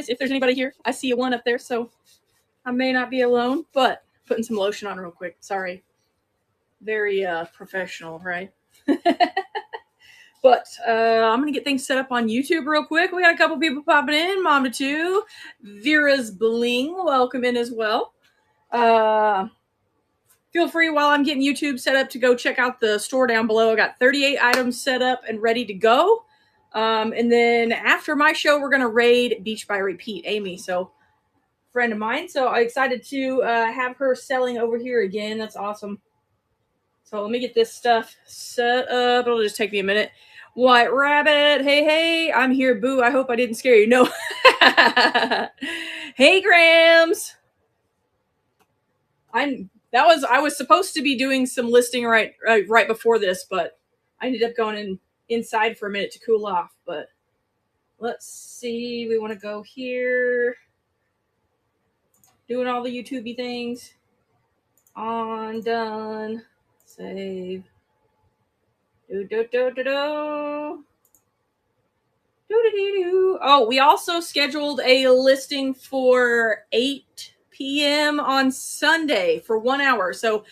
if there's anybody here. I see a one up there, so I may not be alone, but putting some lotion on real quick. Sorry. Very professional, right? But I'm going to get things set up on YouTube real quick. We got a couple people popping in. Mom to two. Vera's Bling. Welcome in as well. Feel free while I'm getting YouTube set up to go check out the store down below. I got 38 items set up and ready to go. And then after my show, we're going to raid Beach by Repeat Amy. So friend of mine. So I'm excited to have her selling over here again. That's awesome. So let me get this stuff set up. It'll just take me a minute. White Rabbit. Hey, I'm here. Boo. I hope I didn't scare you. No. Hey, Grams. I was supposed to be doing some listing right before this, but I ended up going inside for a minute to cool off. But let's see. We want to go here. Doing all the YouTube-y things. On, done. Save. Oh, we also scheduled a listing for 8 p.m. on Sunday for 1 hour. So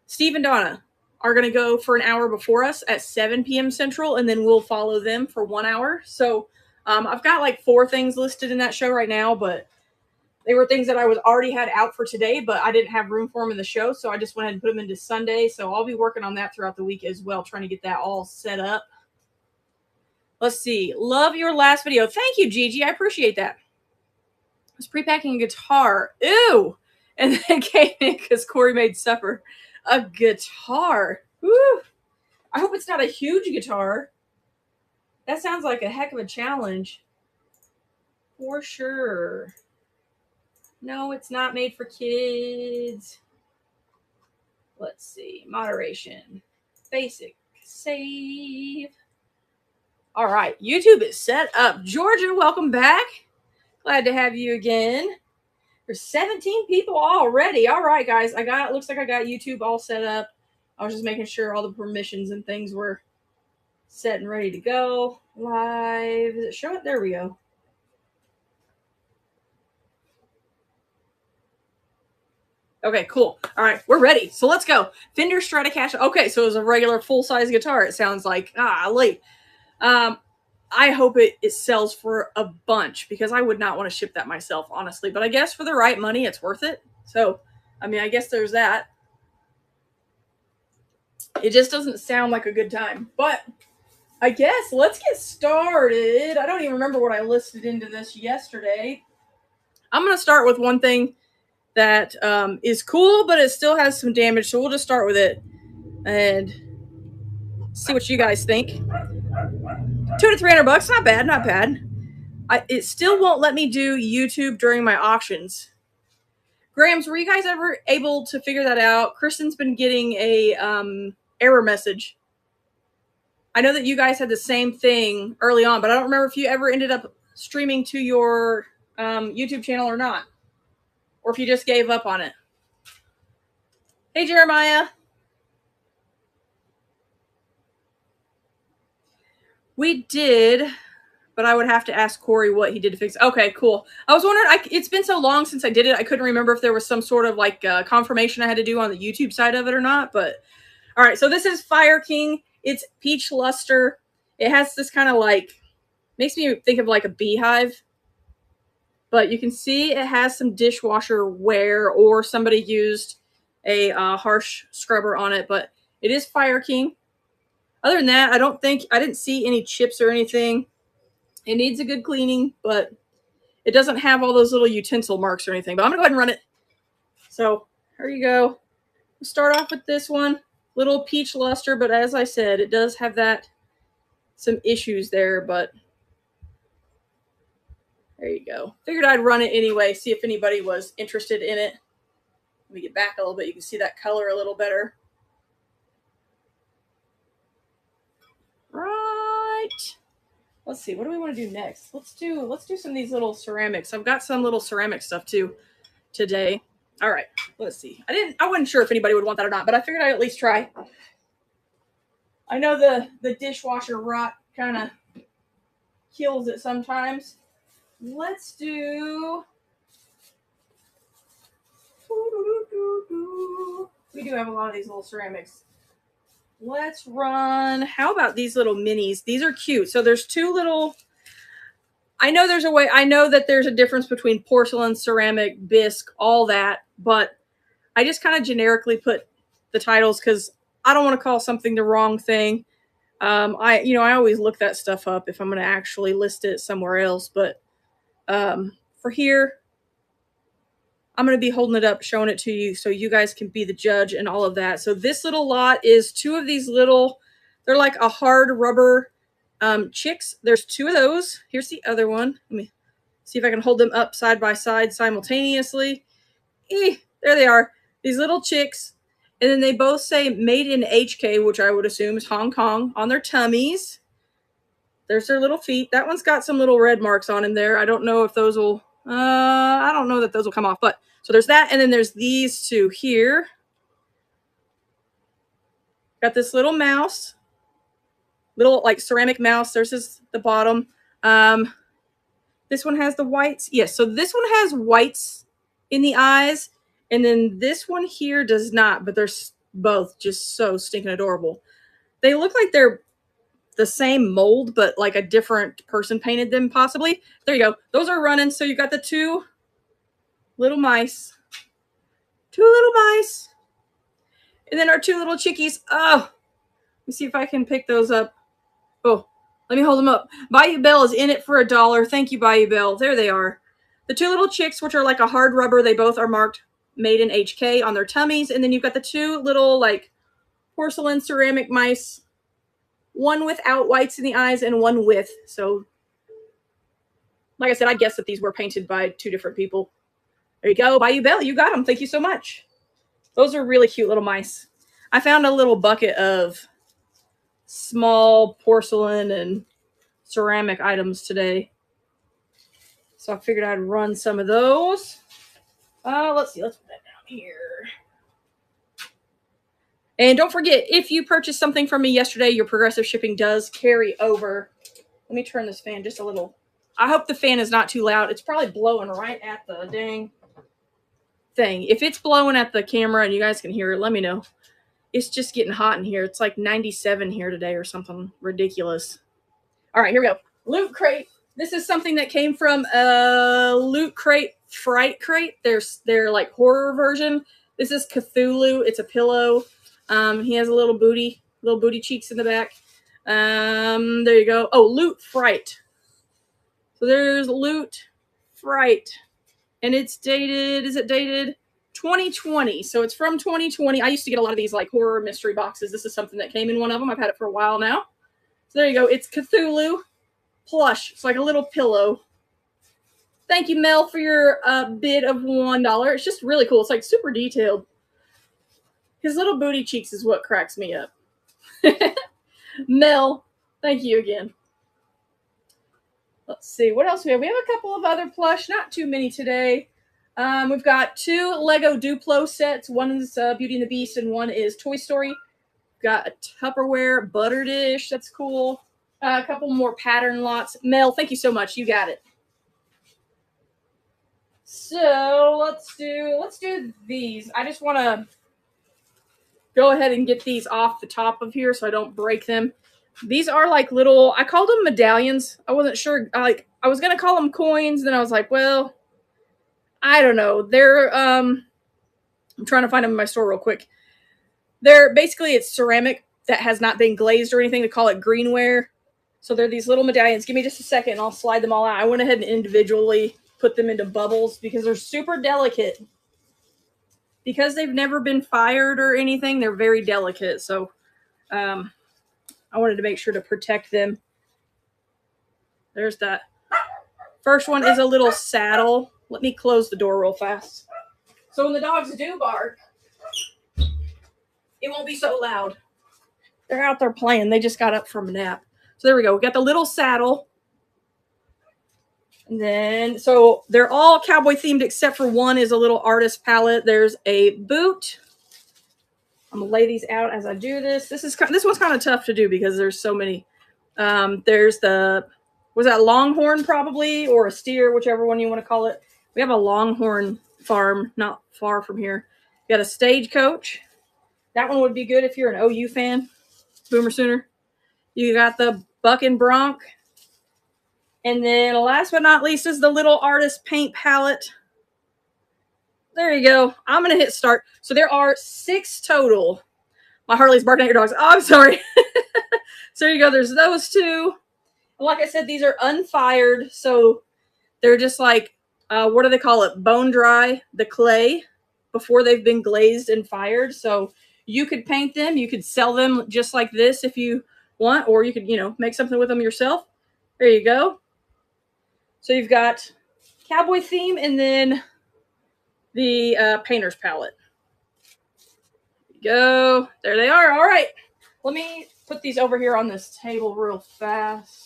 Steve and Donna are going to go for an hour before us at 7 p.m. Central, and then we'll follow them for 1 hour. So I've got like 4 things listed in that show right now, but they were things that I already had out for today, but I didn't have room for them in the show, so I just went ahead and put them into Sunday. So I'll be working on that throughout the week as well, trying to get that all set up. Let's see. Love your last video. Thank you, Gigi. I appreciate that. I was pre-packing a guitar. Ew! And then came in because Corey made supper. A guitar. Woo! I hope it's not a huge guitar. That sounds like a heck of a challenge. For sure. No, it's not made for kids. Let's see. Moderation. Basic. Save. All right. YouTube is set up. Georgia, welcome back. Glad to have you again. There's 17 people already. All right, guys. Looks like I got YouTube all set up. I was just making sure all the permissions and things were set and ready to go. Live. Is it showing? There we go. Okay, cool. All right, we're ready. So let's go. Fender Stratocaster. Okay, so it was a regular full-size guitar. It sounds like, late. I hope it sells for a bunch because I would not want to ship that myself, honestly. But I guess for the right money, it's worth it. So, I mean, I guess there's that. It just doesn't sound like a good time. But I guess let's get started. I don't even remember what I listed into this yesterday. I'm going to start with one thing that is cool, but it still has some damage. So we'll just start with it and see what you guys think. $200 to $300, not bad, not bad. It still won't let me do YouTube during my auctions. Grams, were you guys ever able to figure that out? Kristen's been getting a error message. I know that you guys had the same thing early on, but I don't remember if you ever ended up streaming to your YouTube channel or not. Or if you just gave up on it. Hey, Jeremiah. We did, but I would have to ask Corey what he did to fix it. Okay, cool. I was wondering, it's been so long since I did it, I couldn't remember if there was some sort of like confirmation I had to do on the YouTube side of it or not. But all right, so this is Fire King. It's peach luster. It has this kind of like, makes me think of like a beehive. But you can see it has some dishwasher wear or somebody used a harsh scrubber on it. But it is Fire King. Other than that, I didn't see any chips or anything. It needs a good cleaning, but it doesn't have all those little utensil marks or anything. But I'm going to go ahead and run it. So here you go. We'll start off with this one. Little peach luster, but as I said, it does have some issues there, but there you go. Figured I'd run it anyway, see if anybody was interested in it. Let me get back a little bit. You can see that color a little better. Right. Let's see. What do we want to do next? Let's do some of these little ceramics. I've got some little ceramic stuff too today. All right. Let's see. I wasn't sure if anybody would want that or not, but I figured I'd at least try. I know the dishwasher rot kind of kills it sometimes. Let's do... We do have a lot of these little ceramics. Let's run... How about these little minis? These are cute. So there's two little... I know there's a way... I know that there's a difference between porcelain, ceramic, bisque, all that. But I just kind of generically put the titles because I don't want to call something the wrong thing. I always look that stuff up if I'm going to actually list it somewhere else. But for here, I'm going to be holding it up, showing it to you so you guys can be the judge and all of that. So this little lot is two of these little, they're like a hard rubber chicks. There's two of those. Here's the other one. Let me see if I can hold them up side by side simultaneously. There they are. These little chicks. And then they both say made in HK, which I would assume is Hong Kong, on their tummies. There's their little feet. That one's got some little red marks on in there. I don't know if those will, I don't know that those will come off. But so there's that. And then there's these two here. Got this little mouse. Little like ceramic mouse. There's the bottom. This one has the whites. Yes, so this one has whites in the eyes. And then this one here does not, but they're both just so stinking adorable. They look like they're the same mold, but like a different person painted them possibly. There you go. Those are running. So you got the two little mice. Two little mice. And then our two little chickies. Oh, let me see if I can pick those up. Oh, let me hold them up. Bayou Belle is in it for $1. Thank you, Bayou Belle. There they are. The two little chicks, which are like a hard rubber. They both are marked made in HK on their tummies. And then you've got the two little like porcelain ceramic mice. One without whites in the eyes and one with. So, like I said, I guess that these were painted by two different people. There you go. Bayou Belle, you got them. Thank you so much. Those are really cute little mice. I found a little bucket of small porcelain and ceramic items today. So I figured I'd run some of those. Let's see. Let's put that down here. And don't forget, if you purchased something from me yesterday, your progressive shipping does carry over. Let me turn this fan just a little. I hope the fan is not too loud. It's probably blowing right at the dang thing. If it's blowing at the camera and you guys can hear it, let me know. It's just getting hot in here. It's like 97 here today or something ridiculous. All right, here we go. Loot Crate. This is something that came from Loot Crate, Fright Crate. They're like horror version. This is Cthulhu. It's a pillow. He has a little booty cheeks in the back. There you go. Oh, Loot Fright. So there's Loot Fright. And it's dated, is it dated 2020? So it's from 2020. I used to get a lot of these like horror mystery boxes. This is something that came in one of them. I've had it for a while now. So there you go. It's Cthulhu plush. It's like a little pillow. Thank you, Mel, for your bid of $1. It's just really cool. It's like super detailed. His little booty cheeks is what cracks me up. Mel, thank you again. Let's see. What else we have? We have a couple of other plush. Not too many today. We've got two Lego Duplo sets. One is Beauty and the Beast and one is Toy Story. Got a Tupperware butter dish. That's cool. A couple more pattern lots. Mel, thank you so much. You got it. So let's do these. I just want to go ahead and get these off the top of here so I don't break them. These are like little, I called them medallions. I wasn't sure, I was going to call them coins. Then I was like, well, I don't know. They're, I'm trying to find them in my store real quick. They're basically, it's ceramic that has not been glazed or anything. They call it greenware. So they're these little medallions. Give me just a second and I'll slide them all out. I went ahead and individually put them into bubbles because they're super delicate. Because they've never been fired or anything, they're very delicate. So I wanted to make sure to protect them. There's that. First one is a little saddle. Let me close the door real fast. So when the dogs do bark, it won't be so loud. They're out there playing. They just got up from a nap. So there we go. We got the little saddle. And then, so they're all cowboy themed except for one is a little artist palette. There's a boot. I'm gonna lay these out as I do this. This one's kind of tough to do because there's so many. There's the was that Longhorn probably, or a steer, whichever one you want to call it. We have a Longhorn farm not far from here. We got a Stagecoach. That one would be good if you're an OU fan. Boomer Sooner. You got the Buck and Bronc. And then last but not least is the Little Artist Paint Palette. There you go. I'm going to hit start. So there are 6 total. My Harley's barking at your dogs. Oh, I'm sorry. So there you go. There's those 2. And like I said, these are unfired. So they're just like, what do they call it? Bone dry, the clay, before they've been glazed and fired. So you could paint them. You could sell them just like this if you want. Or you could, make something with them yourself. There you go. So you've got cowboy theme and then the painter's palette. There you go. There they are. All right. Let me put these over here on this table real fast.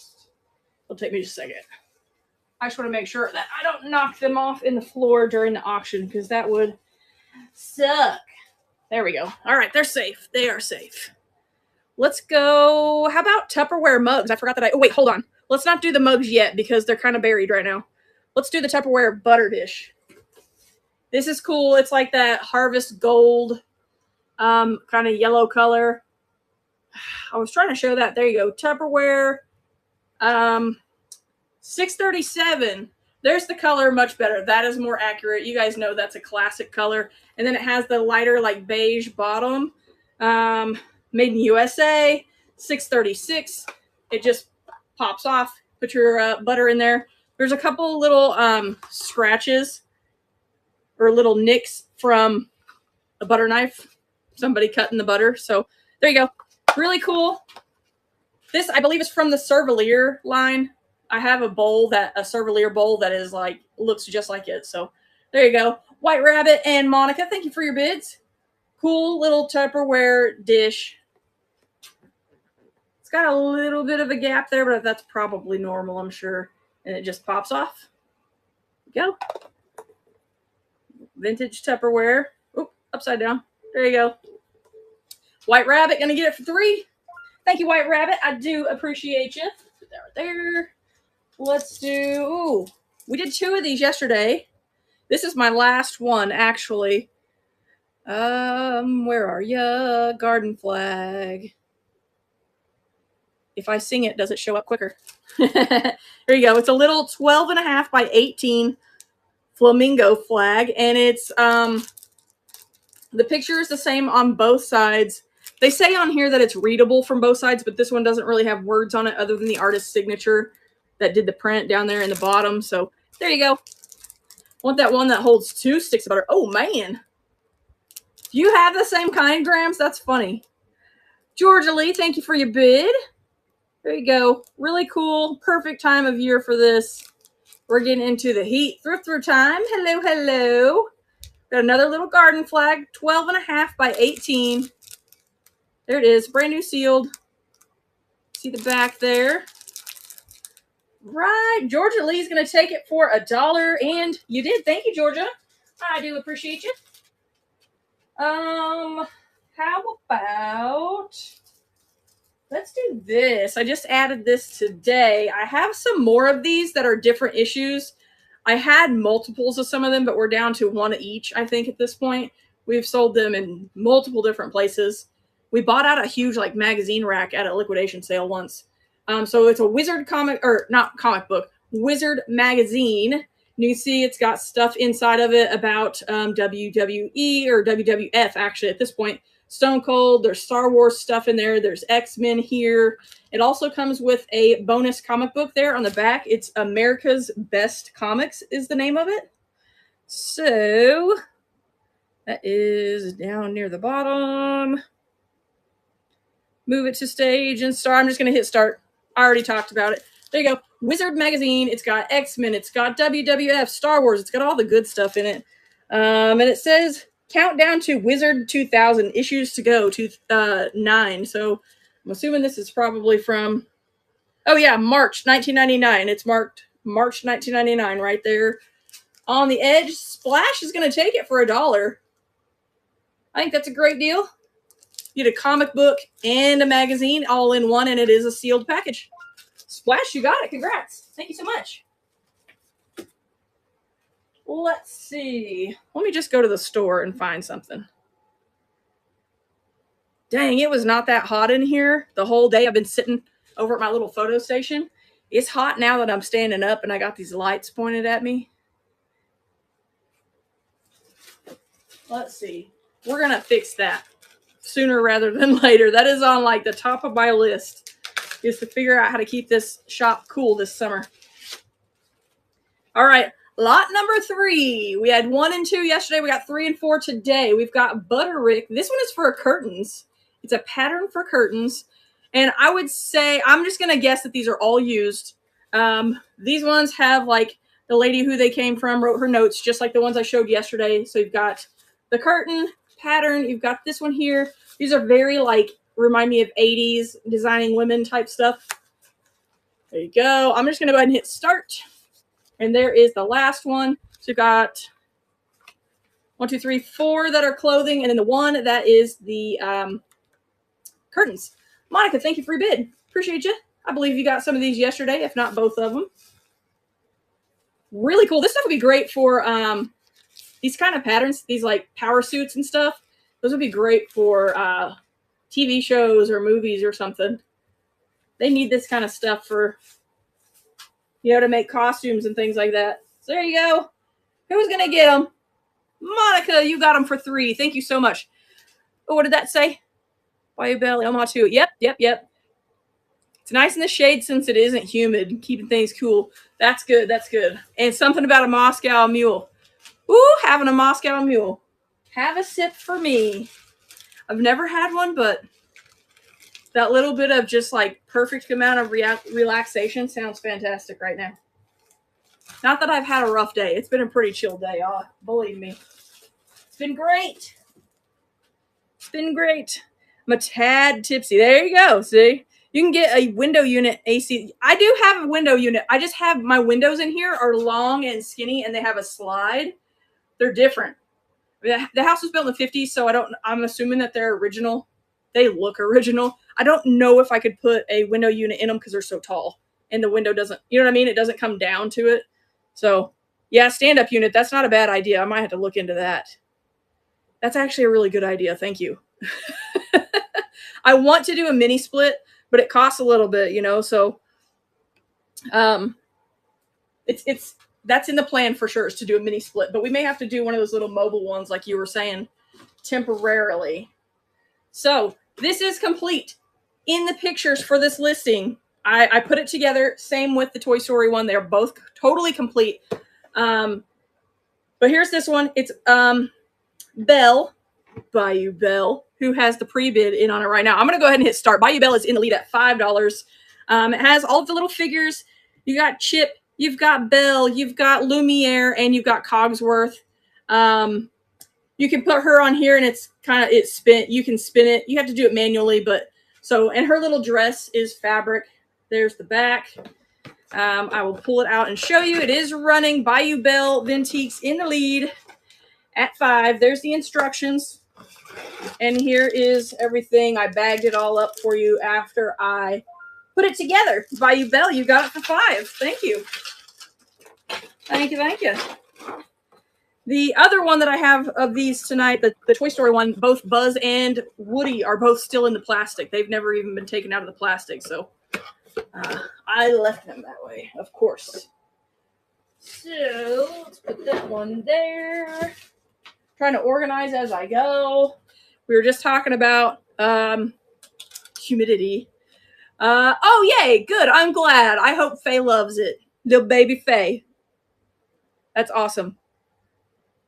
It'll take me just a second. I just want to make sure that I don't knock them off in the floor during the auction because that would suck. There we go. All right. They're safe. They are safe. Let's go. How about Tupperware mugs? I forgot that oh, wait, hold on. Let's not do the mugs yet because they're kind of buried right now. Let's do the Tupperware butter dish. This is cool. It's like that harvest gold kind of yellow color. I was trying to show that. There you go. Tupperware. $6.37. There's the color, much better. That is more accurate. You guys know that's a classic color. And then it has the lighter like beige bottom. Made in USA. $6.36. It just pops off. Put your butter in there. There's a couple little scratches or little nicks from a butter knife. Somebody cutting the butter. So there you go. Really cool. This, I believe, is from the Cervelier line. I have a Cervelier bowl that is like, looks just like it. So there you go. White Rabbit and Monica, thank you for your bids. Cool little Tupperware dish. It's got a little bit of a gap there, but that's probably normal, I'm sure. And it just pops off. Go. Vintage Tupperware. Oop, upside down. There you go. White Rabbit, gonna get it for $3. Thank you, White Rabbit. I do appreciate you. Put that right there. Let's do, ooh, we did 2 of these yesterday. This is my last one, actually. Where are ya? Garden flag. If I sing it, does it show up quicker? There you go. It's a little 12.5 by 18 flamingo flag, and it's the picture is the same on both sides. They say on here that it's readable from both sides, but this one doesn't really have words on it other than the artist's signature that did the print down there in the bottom. So there you go. Want that one that holds 2 sticks of butter. Oh, man. Do you have the same kind, Grams? That's funny. Georgia Lee, thank you for your bid. There you go. Really cool. Perfect time of year for this. We're getting into the heat thrift time. Hello, hello. Got another little garden flag. 12.5 by 18. There it is. Brand new sealed. See the back there. Right. Georgia Lee's going to take it for $1. And you did. Thank you, Georgia. I do appreciate you. How about... Let's do this. I just added this today. I have some more of these that are different issues. I had multiples of some of them, but we're down to 1 each, I think, at this point. We've sold them in multiple different places. We bought out a huge magazine rack at a liquidation sale once. So it's a Wizard comic, or not comic book, Wizard magazine. And you can see it's got stuff inside of it about WWE or WWF, actually, at this point. Stone Cold, there's Star Wars stuff in there, there's X-Men here. It also comes with a bonus comic book there on the back. It's America's Best Comics is the name of it. So that is down near the bottom. Move it to stage and start. I'm just going to hit start. I already talked about it. There you go. Wizard magazine. It's got X-Men. It's got WWF, Star Wars. It's got all the good stuff in it. And it says... Countdown to Wizard 2000, issues to go to 9. So I'm assuming this is probably from, oh yeah, March 1999. It's marked March 1999 right there on the edge. Splash is going to take it for $1. I think that's a great deal. You get a comic book and a magazine all in one, and it is a sealed package. Splash, you got it. Congrats. Thank you so much. Let's see. Let me just go to the store and find something. Dang, it was not that hot in here the whole day. I've been sitting over at my little photo station. It's hot now that I'm standing up and I got these lights pointed at me. Let's see. We're going to fix that sooner rather than later. That is on like the top of my list, is to figure out how to keep this shop cool this summer. All right. Lot number 3. We had 1 and 2 yesterday. We got 3 and 4 today. We've got Butterick. This one is for curtains. It's a pattern for curtains. And I would say, I'm just going to guess that these are all used. These ones have like the lady who they came from wrote her notes, just like the ones I showed yesterday. So you've got the curtain pattern. You've got this one here. These are very like, remind me of 80s designing women type stuff. There you go. I'm just going to go ahead and hit start. And there is the last one. So you've got 1, 2, 3, 4 that are clothing. And then the one that is the curtains. Monica, thank you for your bid. Appreciate you. I believe you got some of these yesterday, if not both of them. Really cool. This stuff would be great for these kind of patterns, these like power suits and stuff. Those would be great for TV shows or movies or something. They need this kind of stuff for, you know, to make costumes and things like that. So there you go. Who's going to get them? Monica, you got them for 3. Thank you so much. Oh, what did that say? Bayou Bell, Omaha 2. Yep. It's nice in the shade since it isn't humid, keeping things cool. That's good. That's good. And something about a Moscow mule. Ooh, having a Moscow mule. Have a sip for me. I've never had one, but that little bit of just like perfect amount of relaxation sounds fantastic right now. Not that I've had a rough day. It's been a pretty chill day. Oh, believe me. It's been great. It's been great. I'm a tad tipsy. There you go. See? You can get a window unit AC. I do have a window unit. I just have my windows in here are long and skinny and they have a slide. They're different. The house was built in the 50s, so I'm assuming that they're original. They look original. I don't know if I could put a window unit in them because they're so tall and the window doesn't, you know what I mean? It doesn't come down to it. So yeah, stand-up unit. That's not a bad idea. I might have to look into that. That's actually a really good idea. Thank you. I want to do a mini split, but it costs a little bit, you know, so that's in the plan for sure, is to do a mini split, but we may have to do one of those little mobile ones like you were saying temporarily. So this is complete. In the pictures for this listing, I put it together, same with the Toy Story one. They're both totally complete. But here's this one. It's Belle, Bayou Bell, who has the pre-bid in on it right now. I'm going to go ahead and hit start. Bayou Bell is in the lead at $5. It has all of the little figures. You got Chip, you've got Belle, you've got Lumiere, and you've got Cogsworth. You can put her on here and it's spin. You can spin it. You have to do it manually, but so, and her little dress is fabric. There's the back. I will pull it out and show you. It is running. Bayou Bell Vintiques in the lead at 5. There's the instructions. And here is everything. I bagged it all up for you after I put it together. Bayou Bell, you got it for 5. Thank you. Thank you. The other one that I have of these tonight, the Toy Story one, both Buzz and Woody are both still in the plastic. They've never even been taken out of the plastic, so I left them that way, of course. So let's put that one there. Trying to organize as I go. We were just talking about humidity. Oh, yay, good. I'm glad. I hope Faye loves it. Little baby Faye. That's awesome.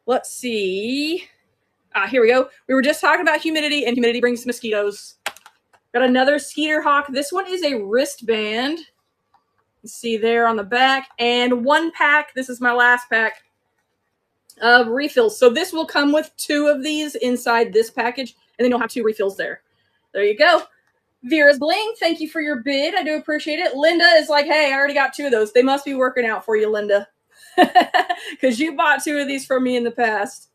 Let's see. Here we go. We were just talking about humidity, and humidity brings mosquitoes. Got another Skeeter Hawk. This one is a wristband. You see there on the back. And 1 pack. This is my last pack of refills. So this will come with 2 of these inside this package, and then you'll have 2 refills there. There you go. Vera's Bling, thank you for your bid. I do appreciate it. Linda is like, hey, I already got 2 of those. They must be working out for you, Linda. Because you bought 2 of these from me in the past.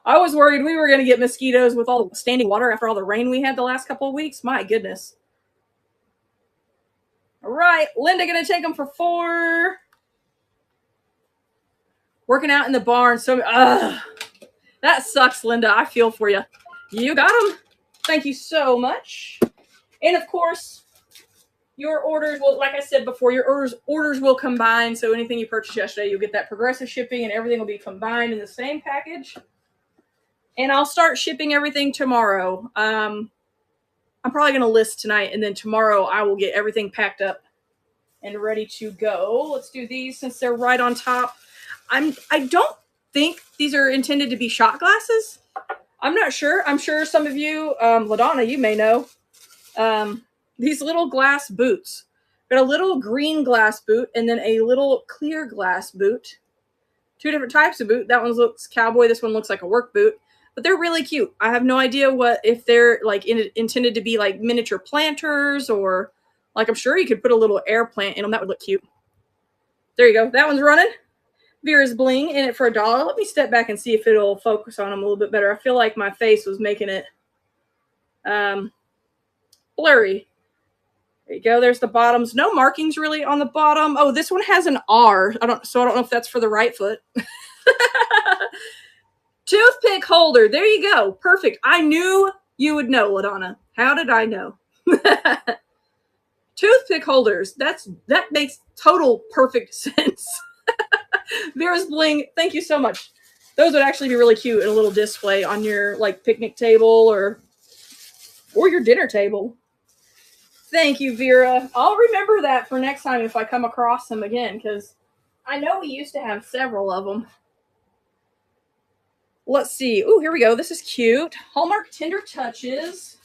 I was worried we were going to get mosquitoes with all the standing water after all the rain we had the last couple of weeks. My goodness. right. Linda going to take them for 4. Working out in the barn. So, that sucks, Linda. I feel for you. You got them. Thank you so much. And of course, your orders will, like I said before, your orders will combine. So anything you purchased yesterday, you'll get that progressive shipping and everything will be combined in the same package. And I'll start shipping everything tomorrow. I'm probably going to list tonight, and then tomorrow I will get everything packed up and ready to go. Let's do these since they're right on top. I don't think these are intended to be shot glasses. I'm not sure. I'm sure some of you, LaDonna, you may know. These little glass boots. Got a little green glass boot and then a little clear glass boot. 2 different types of boot. That one looks cowboy. This one looks like a work boot. But they're really cute. I have no idea if they're like intended to be like miniature planters, or like I'm sure you could put a little air plant in them. That would look cute. There you go. That one's running. Vera's Bling in it for $1. Let me step back and see if it'll focus on them a little bit better. I feel like my face was making it blurry. There you go. There's the bottoms. No markings really on the bottom. Oh, this one has an R. I don't know if that's for the right foot. Toothpick holder. There you go. Perfect. I knew you would know, LaDonna. How did I know? Toothpick holders. That makes total perfect sense. Vera's Bling. Thank you so much. Those would actually be really cute in a little display on your like picnic table or your dinner table. Thank you, Vera. I'll remember that for next time if I come across them again, because I know we used to have several of them. Let's see. Oh, here we go. This is cute. Hallmark Tender Touches.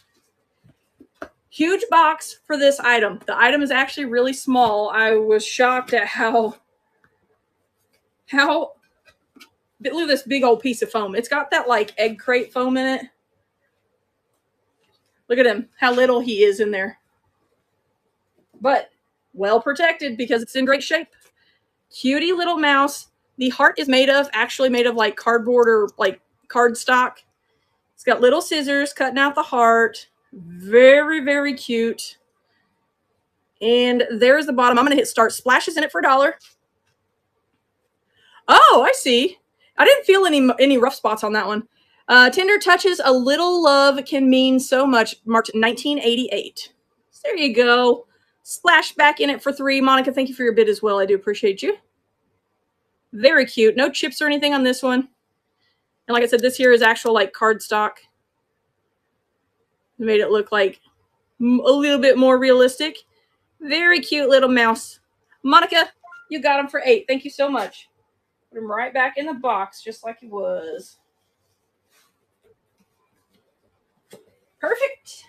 Huge box for this item. The item is actually really small. I was shocked at how look at this big old piece of foam. It's got that like egg crate foam in it. Look at him, how little he is in there. But well protected because it's in great shape. Cutie little mouse. The heart is actually made of like cardboard or like cardstock. It's got little scissors cutting out the heart. Very, very cute. And there's the bottom. I'm going to hit start. Splashes in it for $1. Oh, I see. I didn't feel any rough spots on that one. Tender Touches, a little love can mean so much. Marked 1988. So there you go. Splash back in it for $3. Monica, thank you for your bid as well. I do appreciate you. Very cute. No chips or anything on this one. And like I said, this here is actual like cardstock. Made it look like a little bit more realistic. Very cute little mouse. Monica, you got him for $8. Thank you so much. Put him right back in the box just like he was. Perfect.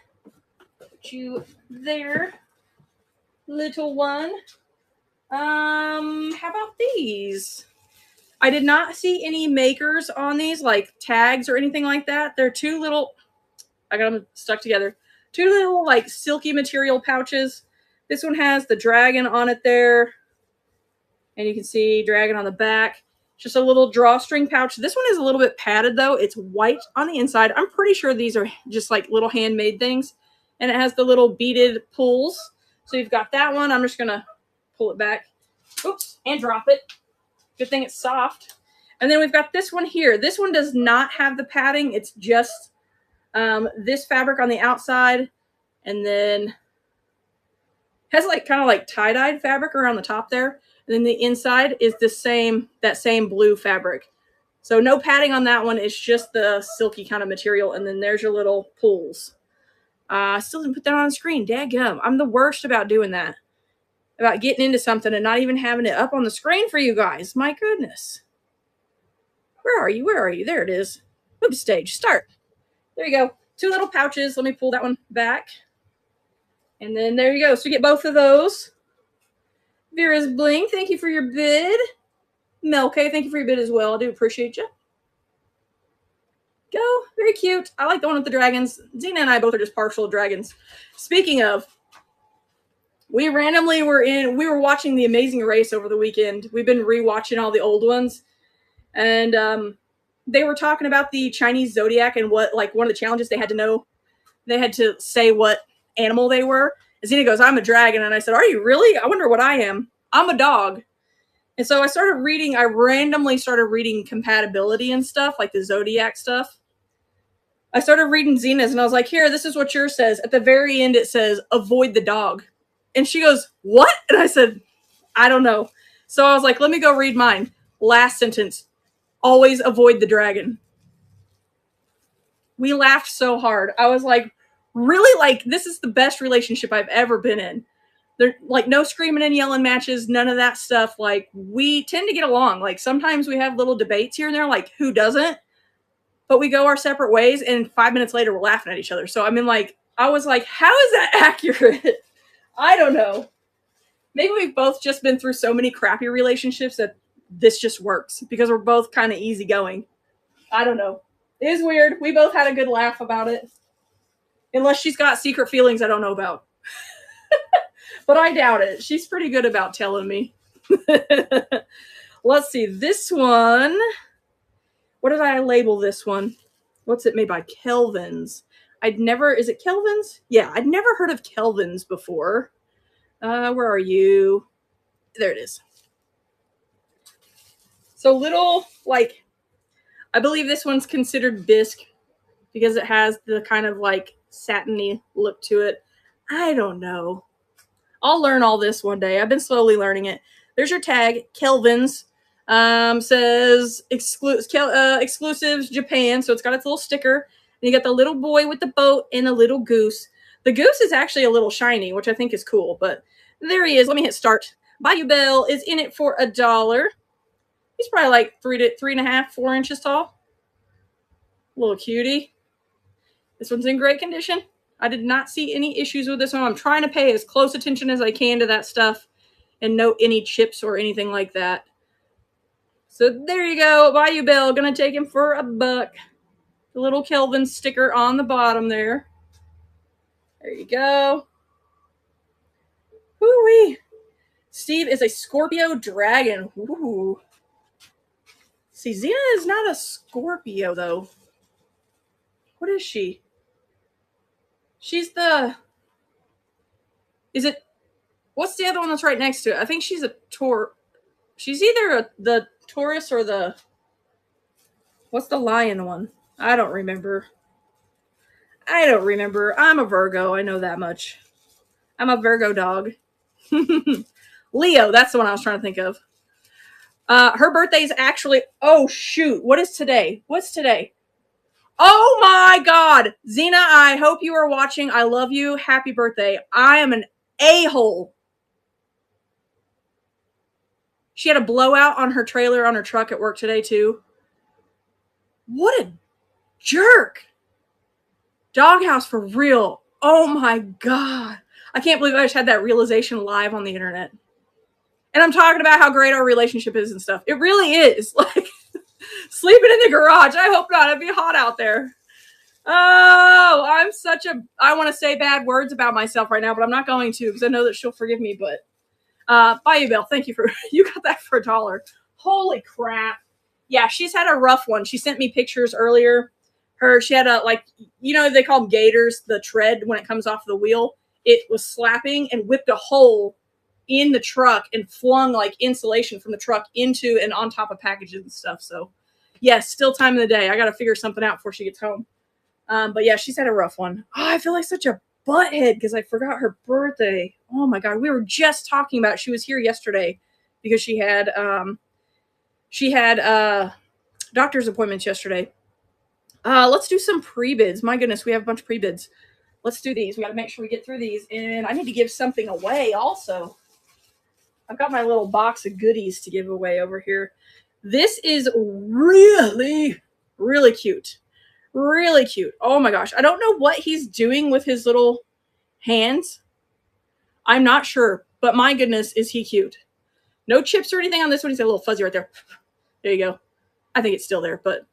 Put you there, little one. How about these? I did not see any makers on these, like tags or anything like that. They're 2 little, I got them stuck together. 2 little like silky material pouches. This one has the dragon on it there. And you can see dragon on the back. Just a little drawstring pouch. This one is a little bit padded though. It's white on the inside. I'm pretty sure these are just like little handmade things. And it has the little beaded pulls. So you've got that one. I'm just going to pull it back. Oops. And drop it. Good thing it's soft. And then we've got this one here. This one does not have the padding. It's just this fabric on the outside. And then has like kind of like tie-dyed fabric around the top there. And then the inside is that same blue fabric. So no padding on that one. It's just the silky kind of material. And then there's your little pulls. I still didn't put that on the screen. Daggum. I'm the worst about doing that. About getting into something and not even having it up on the screen for you guys. My goodness. Where are you? Where are you? There it is. Move to stage. Start. There you go. 2 little pouches. Let me pull that one back. And then there you go. So you get both of those. Vera's Bling, thank you for your bid. Melke, thank you for your bid as well. I do appreciate you. Go. Very cute. I like the one with the dragons. Zena and I both are just partial dragons. Speaking of, we randomly we were watching The Amazing Race over the weekend. We've been rewatching all the old ones. And they were talking about the Chinese zodiac and what, like, one of the challenges they had to know. They had to say what animal they were. Xena goes, I'm a dragon. And I said, are you really? I wonder what I am. I'm a dog. And so I randomly started reading compatibility and stuff, like the zodiac stuff. I started reading Xena's and I was like, here, this is what yours says. At the very end, it says, avoid the dog. And she goes, what? And I said, I don't know. So I was like, let me go read mine. Last sentence, always avoid the dragon. We laughed so hard. I was like, really? Like, this is the best relationship I've ever been in. There, like, no screaming and yelling matches, none of that stuff. Like, we tend to get along. Like, sometimes we have little debates here and there, like, who doesn't? But we go our separate ways, and 5 minutes later, we're laughing at each other. So, I mean, like, I was like, how is that accurate? I don't know. Maybe we've both just been through so many crappy relationships that this just works because we're both kind of easygoing. I don't know. It is weird. We both had a good laugh about it. Unless she's got secret feelings I don't know about. But I doubt it. She's pretty good about telling me. Let's see. This one. What did I label this one? What's it made by? Kelvin's. Is it Kelvin's? Yeah, I'd never heard of Kelvin's before. Where are you? There it is. So little, like, I believe this one's considered bisque because it has the kind of like satiny look to it. I don't know. I'll learn all this one day. I've been slowly learning it. There's your tag, Kelvin's. Says exclusives Japan. So it's got its little sticker. And you got the little boy with the boat and a little goose. The goose is actually a little shiny, which I think is cool. But there he is. Let me hit start. Bayou Bell is in it for $1. He's probably like 3.5, 4 inches tall. Little cutie. This one's in great condition. I did not see any issues with this one. I'm trying to pay as close attention as I can to that stuff and note any chips or anything like that. So there you go. Bayou Bell. Gonna take him for $1. The little Kelvin sticker on the bottom there. There you go. Woo-wee. Steve is a Scorpio dragon. Ooh. See, Xena is not a Scorpio, though. What is she? She's the... What's the other one that's right next to it? I think she's a Taur... She's either the Taurus or the... What's the lion one? I don't remember. I'm a Virgo. I know that much. I'm a Virgo dog. Leo, that's the one I was trying to think of. Her birthday is actually... Oh, shoot. What is today? What's today? Oh, my God. Xena, I hope you are watching. I love you. Happy birthday. I am an a-hole. She had a blowout on her trailer on her truck at work today, too. What a jerk. Doghouse for real. Oh, my God. I can't believe I just had that realization live on the internet. And I'm talking about how great our relationship is and stuff. It really is. Like, sleeping in the garage. I hope not. It'd be hot out there. Oh, I want to say bad words about myself right now, but I'm not going to because I know that she'll forgive me. But Bayou Bell, thank you you got that for $1. Holy crap. Yeah, she's had a rough one. She sent me pictures earlier. She had they call them gators, the tread when it comes off the wheel. It was slapping and whipped a hole in the truck and flung like insulation from the truck into and on top of packages and stuff. So yes, still time of the day. I got to figure something out before she gets home. But yeah, she's had a rough one. Oh, I feel like such a butthead because I forgot her birthday. Oh my God. We were just talking about it. She was here yesterday because she had doctor's appointments yesterday. Let's do some pre-bids. My goodness, we have a bunch of pre-bids. Let's do these. We got to make sure we get through these. And I need to give something away also. I've got my little box of goodies to give away over here. This is really, really cute. Really cute. Oh my gosh. I don't know what he's doing with his little hands. I'm not sure. But my goodness, is he cute. No chips or anything on this one. He's got a little fuzzy right there. There you go. I think it's still there, but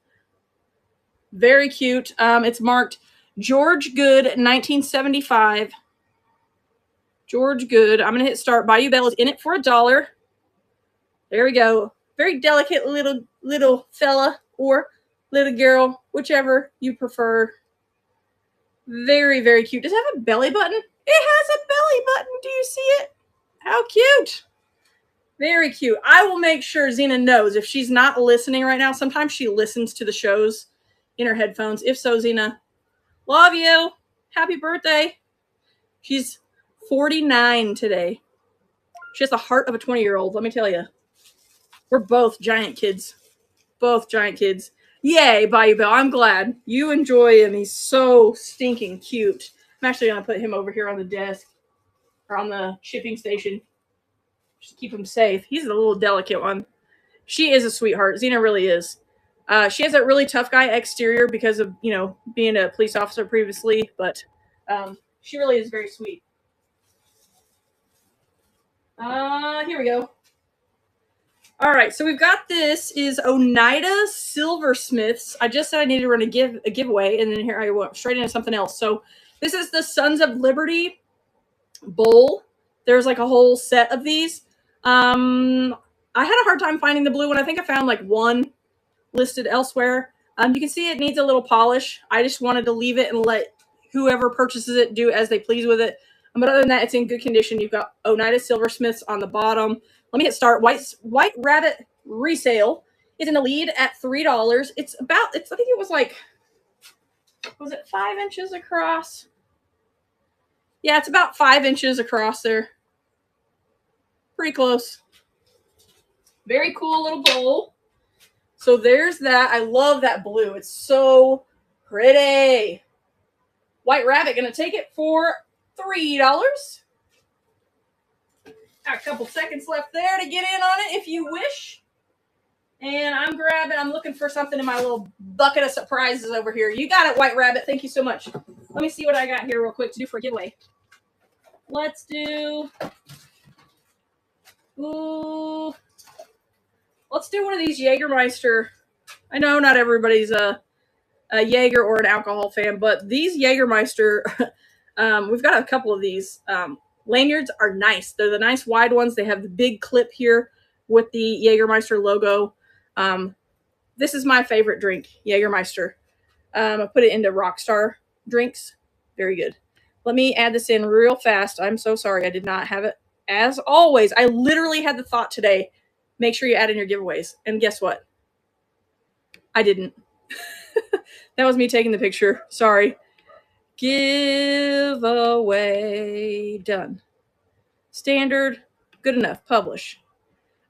very cute. It's marked George Good, 1975. George Good. I'm going to hit start. Bayou Bell is in it for $1. There we go. Very delicate little fella or little girl, whichever you prefer. Very, very cute. Does it have a belly button? It has a belly button. Do you see it? How cute. Very cute. I will make sure Xena knows if she's not listening right now. Sometimes she listens to the shows in her headphones. If so, Xena, love you. Happy birthday. She's 49 today. She has the heart of a 20-year-old, let me tell you. We're both giant kids. Both giant kids. Yay, Bayou Bell. I'm glad. You enjoy him. He's so stinking cute. I'm actually going to put him over here on the desk or on the shipping station. Just keep him safe. He's a little delicate one. She is a sweetheart. Xena really is. She has that really tough guy exterior because of, being a police officer previously, but she really is very sweet. Here we go. All right, so we've got this is Oneida Silversmiths. I just said I needed to run a giveaway, and then here I went straight into something else. So this is the Sons of Liberty bowl. There's like a whole set of these. I had a hard time finding the blue one. I think I found like one listed elsewhere. You can see it needs a little polish. I just wanted to leave it and let whoever purchases it do as they please with it. But other than that, it's in good condition. You've got Oneida Silversmiths on the bottom. Let me hit start. White Rabbit resale is in the lead at $3. It's I think it was like, was it 5 inches across? Yeah, it's about 5 inches across there. Pretty close. Very cool little bowl. So there's that. I love that blue. It's so pretty. White Rabbit going to take it for $3. Got a couple seconds left there to get in on it if you wish. And I'm looking for something in my little bucket of surprises over here. You got it, White Rabbit. Thank you so much. Let me see what I got here real quick to do for a giveaway. Let's do one of these Jägermeister. I know not everybody's a Jaeger or an alcohol fan, but these Jägermeister, we've got a couple of these. Lanyards are nice. They're the nice wide ones. They have the big clip here with the Jägermeister logo. This is my favorite drink, Jägermeister. I put it into Rockstar drinks. Very good. Let me add this in real fast. I'm so sorry I did not have it. As always, I literally had the thought today, make sure you add in your giveaways. And guess what? I didn't. That was me taking the picture. Sorry. Giveaway done. Standard. Good enough. Publish.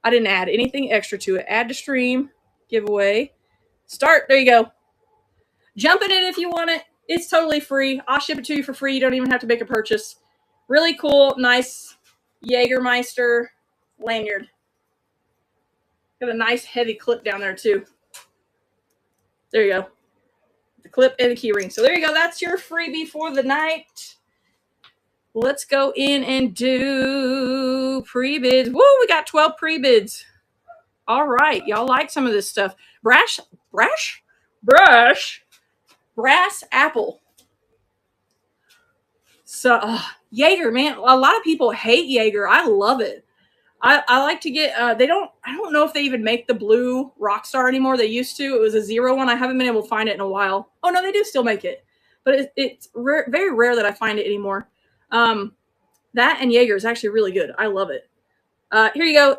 I didn't add anything extra to it. Add to stream. Giveaway. Start. There you go. Jump in it if you want it. It's totally free. I'll ship it to you for free. You don't even have to make a purchase. Really cool. Nice Jägermeister lanyard. Got a nice heavy clip down there too. There you go. The clip and the key ring. So there you go. That's your freebie for the night. Let's go in and do pre-bids. Woo, we got 12 pre-bids. All right. Y'all like some of this stuff. Brass apple. So, Jaeger, man. A lot of people hate Jaeger. I love it. I like to get, I don't know if they even make the blue Rockstar anymore. They used to. It was a zero one. I haven't been able to find it in a while. Oh, no, they do still make it. But it's very rare that I find it anymore. That and Jaeger is actually really good. I love it. Here you go.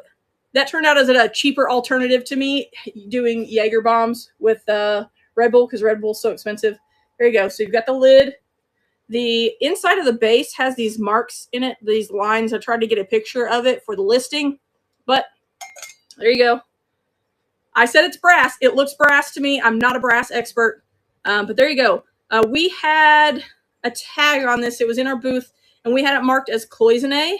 That turned out as a cheaper alternative to me, doing Jaeger bombs with Red Bull, because Red Bull's so expensive. There you go. So you've got the lid. The inside of the base has these marks in it, these lines. I tried to get a picture of it for the listing, but there you go. I said it's brass. It looks brass to me. I'm not a brass expert, but there you go. We had a tag on this. It was in our booth, and we had it marked as cloisonné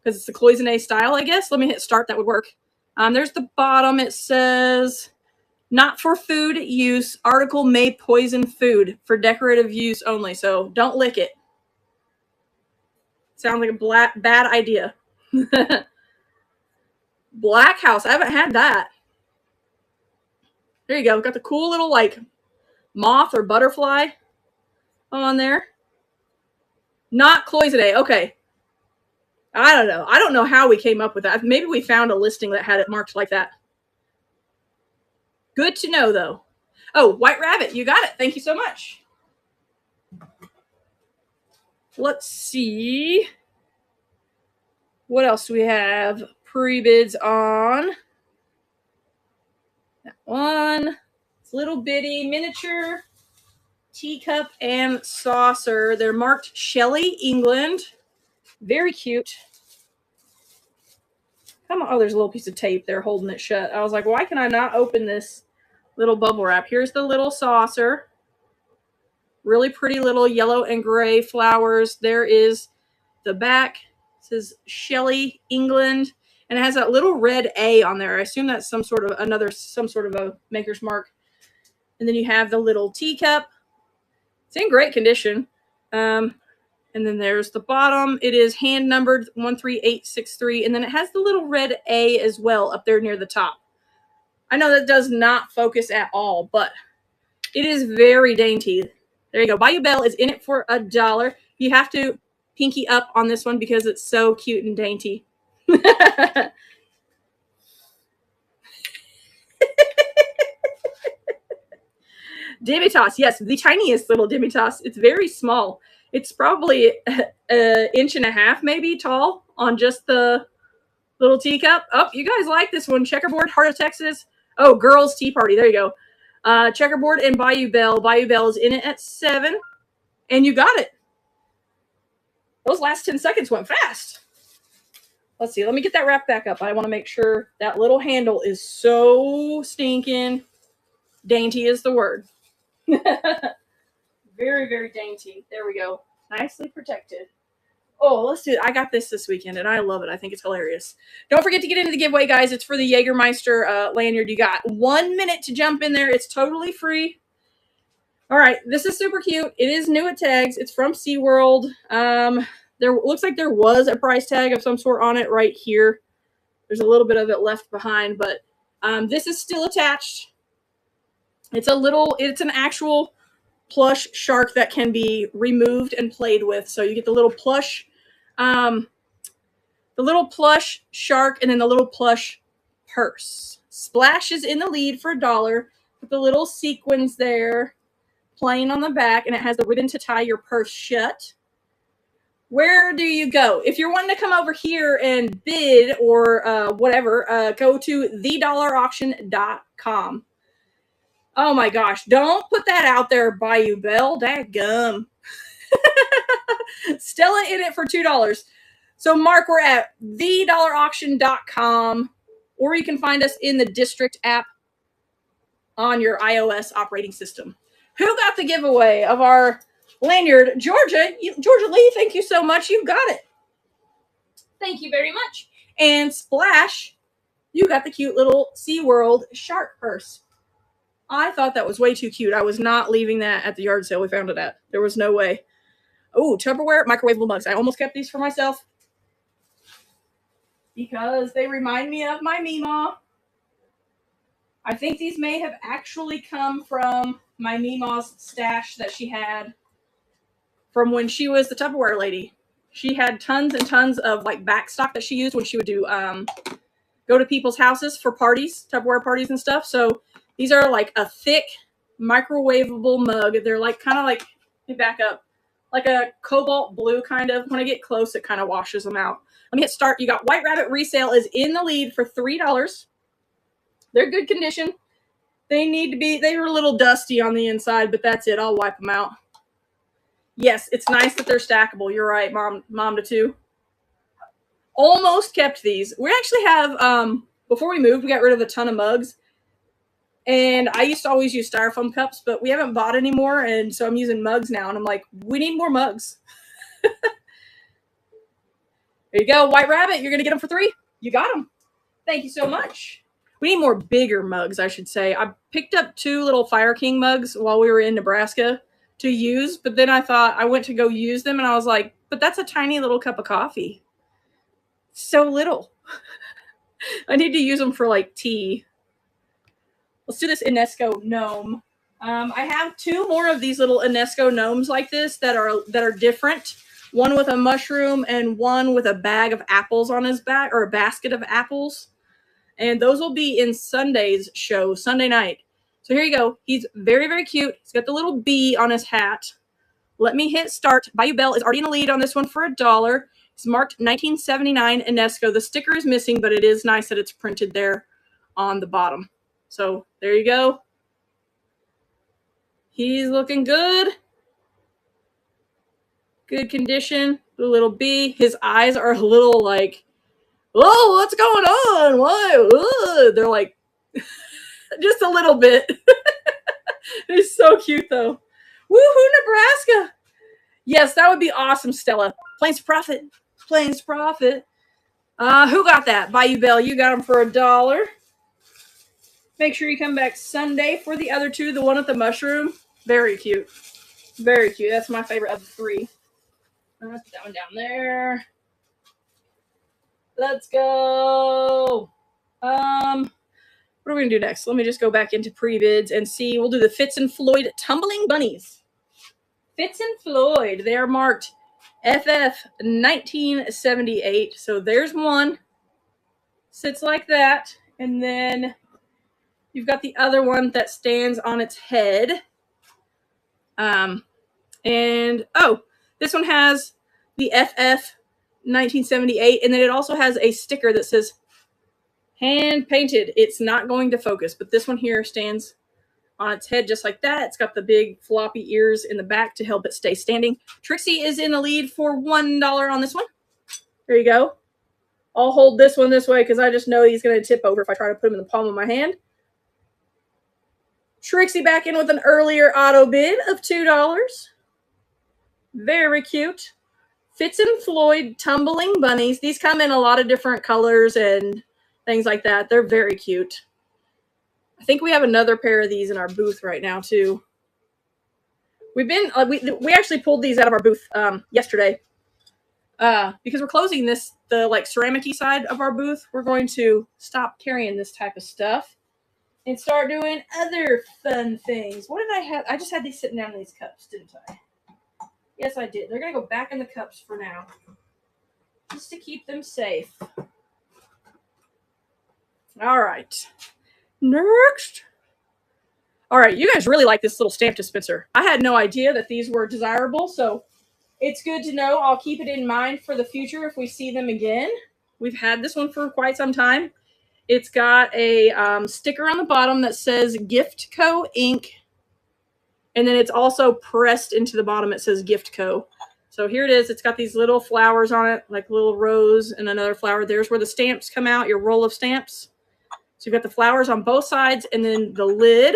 because it's the cloisonné style, I guess. Let me hit start. That would work. There's the bottom. It says, not for food use. Article may poison food. For decorative use only. So don't lick it. Sounds like a bad idea. Black House. I haven't had that. There you go. We've got the cool little like moth or butterfly on there. Not cloisonné. Okay. I don't know. I don't know how we came up with that. Maybe we found a listing that had it marked like that. Good to know, though. Oh, White Rabbit, you got it. Thank you so much. Let's see. What else do we have pre-bids on? That one. It's little bitty miniature teacup and saucer. They're marked Shelley, England. Very cute. Come on. Oh, there's a little piece of tape there holding it shut. I was like, why can I not open this little bubble wrap? Here's the little saucer. Really pretty little yellow and gray flowers. There is the back. It says Shelley, England. And it has that little red A on there. I assume that's some sort of a maker's mark. And then you have the little teacup. It's in great condition. And then there's the bottom. It is hand numbered 13863. And then it has the little red A as well up there near the top. I know that does not focus at all, but it is very dainty. There you go. Bayou Belle is in it for $1. You have to pinky up on this one because it's so cute and dainty. Dibdit, yes, the tiniest little Dibdit. It's very small. It's probably an inch and a half maybe tall on just the little teacup. Oh, you guys like this one. Checkerboard, Heart of Texas. Oh, Girls Tea Party. There you go. Checkerboard and Bayou Belle. Bayou Belle is in it at 7. And you got it. Those last 10 seconds went fast. Let's see. Let me get that wrap back up. I want to make sure that little handle is so stinking dainty is the word. Very, very dainty. There we go. Nicely protected. Oh, let's do it. I got this weekend, and I love it. I think it's hilarious. Don't forget to get into the giveaway, guys. It's for the Jägermeister lanyard. You got 1 minute to jump in there. It's totally free. All right. This is super cute. It is new at tags. It's from SeaWorld. There looks like there was a price tag of some sort on it right here. There's a little bit of it left behind, but this is still attached. It's an actual plush shark that can be removed and played with. So you get the little plush shark and then the little plush purse. Splash is in the lead for $1 with the little sequins there playing on the back, and it has the ribbon to tie your purse shut. Where do you go? If you're wanting to come over here and bid or whatever, go to thedollarauction.com. Oh my gosh, don't put that out there, Bayou Belle. Dadgum. Stella in it for $2. So, Mark, we're at thedollarauction.com, or you can find us in the District app on your iOS operating system. Who got the giveaway of our lanyard? Georgia Lee, thank you so much. You got it. Thank you very much. And Splash, you got the cute little SeaWorld shark purse. I thought that was way too cute. I was not leaving that at the yard sale we found it at. There was no way. Oh, Tupperware microwavable mugs. I almost kept these for myself because they remind me of my Meemaw. I think these may have actually come from my Meemaw's stash that she had from when she was the Tupperware lady. She had tons and tons of like back stock that she used when she would do go to people's houses for parties, Tupperware parties and stuff. So these are like a thick microwavable mug. They're like kind of like, let me back up, like a cobalt blue kind of. When I get close, it kind of washes them out. Let me hit start. You got White Rabbit resale is in the lead for $3. They're good condition. They were a little dusty on the inside, but that's it. I'll wipe them out. Yes, it's nice that they're stackable. You're right, mom to two. Almost kept these. We actually have, before we moved, we got rid of a ton of mugs. And I used to always use styrofoam cups, but we haven't bought any more, and so I'm using mugs now. And I'm like, we need more mugs. There you go, White Rabbit. You're going to get them for $3. You got them. Thank you so much. We need more bigger mugs, I should say. I picked up 2 little Fire King mugs while we were in Nebraska to use, but then I went to go use them, and I was like, but that's a tiny little cup of coffee. So little. I need to use them for, like, tea. Let's do this Inesco gnome. I have 2 more of these little Inesco gnomes like this that are different. One with a mushroom and one with a bag of apples on his back, or a basket of apples. And those will be in Sunday's show, Sunday night. So here you go. He's very, very cute. He's got the little bee on his hat. Let me hit start. Bayou Belle is already in the lead on this one for $1. It's marked 1979 UNESCO. The sticker is missing, but it is nice that it's printed there on the bottom. So there you go. He's looking good. Good condition. The little bee. His eyes are a little like, oh, what's going on? Why? They're like, just a little bit. It's so cute, though. Woohoo, Nebraska. Yes, that would be awesome, Stella. Plains Profit. Plains Profit. Who got that? Bayou Belle, you got them for $1. Make sure you come back Sunday for the other two. The one with the mushroom. Very cute. Very cute. That's my favorite of the three. Put that one down there. Let's go. What are we going to do next? Let me just go back into pre-bids and see. We'll do the Fitz and Floyd Tumbling Bunnies. Fitz and Floyd. They are marked FF 1978. So there's one. Sits like that. And then you've got the other one that stands on its head. This one has the FF 1978, and then it also has a sticker that says hand painted. It's not going to focus, but this one here stands on its head just like that. It's got the big floppy ears in the back to help it stay standing. Trixie is in the lead for $1 on this one. There you go. I'll hold this one this way because I just know he's going to tip over if I try to put him in the palm of my hand. Trixie back in with an earlier auto bid of $2. Very cute. Fitz and Floyd Tumbling Bunnies. These come in a lot of different colors and things like that. They're very cute. I think we have another pair of these in our booth right now too. We've been we actually pulled these out of our booth yesterday because we're closing the like ceramic-y side of our booth. We're going to stop carrying this type of stuff and start doing other fun things. What did I have? I just had these sitting down in these cups, didn't I? Yes, I did. They're going to go back in the cups for now, just to keep them safe. All right. Next. All right, you guys really like this little stamp dispenser. I had no idea that these were desirable, so it's good to know. I'll keep it in mind for the future if we see them again. We've had this one for quite some time. It's got a sticker on the bottom that says Gift Co. Inc., and then it's also pressed into the bottom. It says Gift Co. So here it is. It's got these little flowers on it, like little rose and another flower. There's where the stamps come out, your roll of stamps. So you've got the flowers on both sides and then the lid.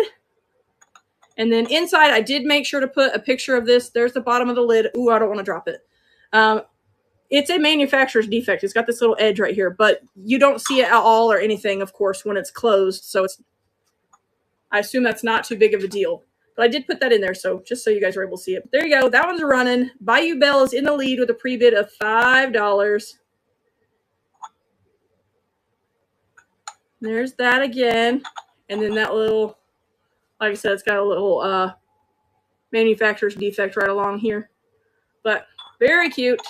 And then inside, I did make sure to put a picture of this. There's the bottom of the lid. Ooh, I don't want to drop it. It's a manufacturer's defect. It's got this little edge right here, but you don't see it at all or anything, of course, when it's closed. So I assume that's not too big of a deal. But I did put that in there, so just so you guys are able to see it. There you go. That one's running. Bayou Belle is in the lead with a pre-bid of $5. There's that again. And then that little, like I said, it's got a little manufacturer's defect right along here. But very cute.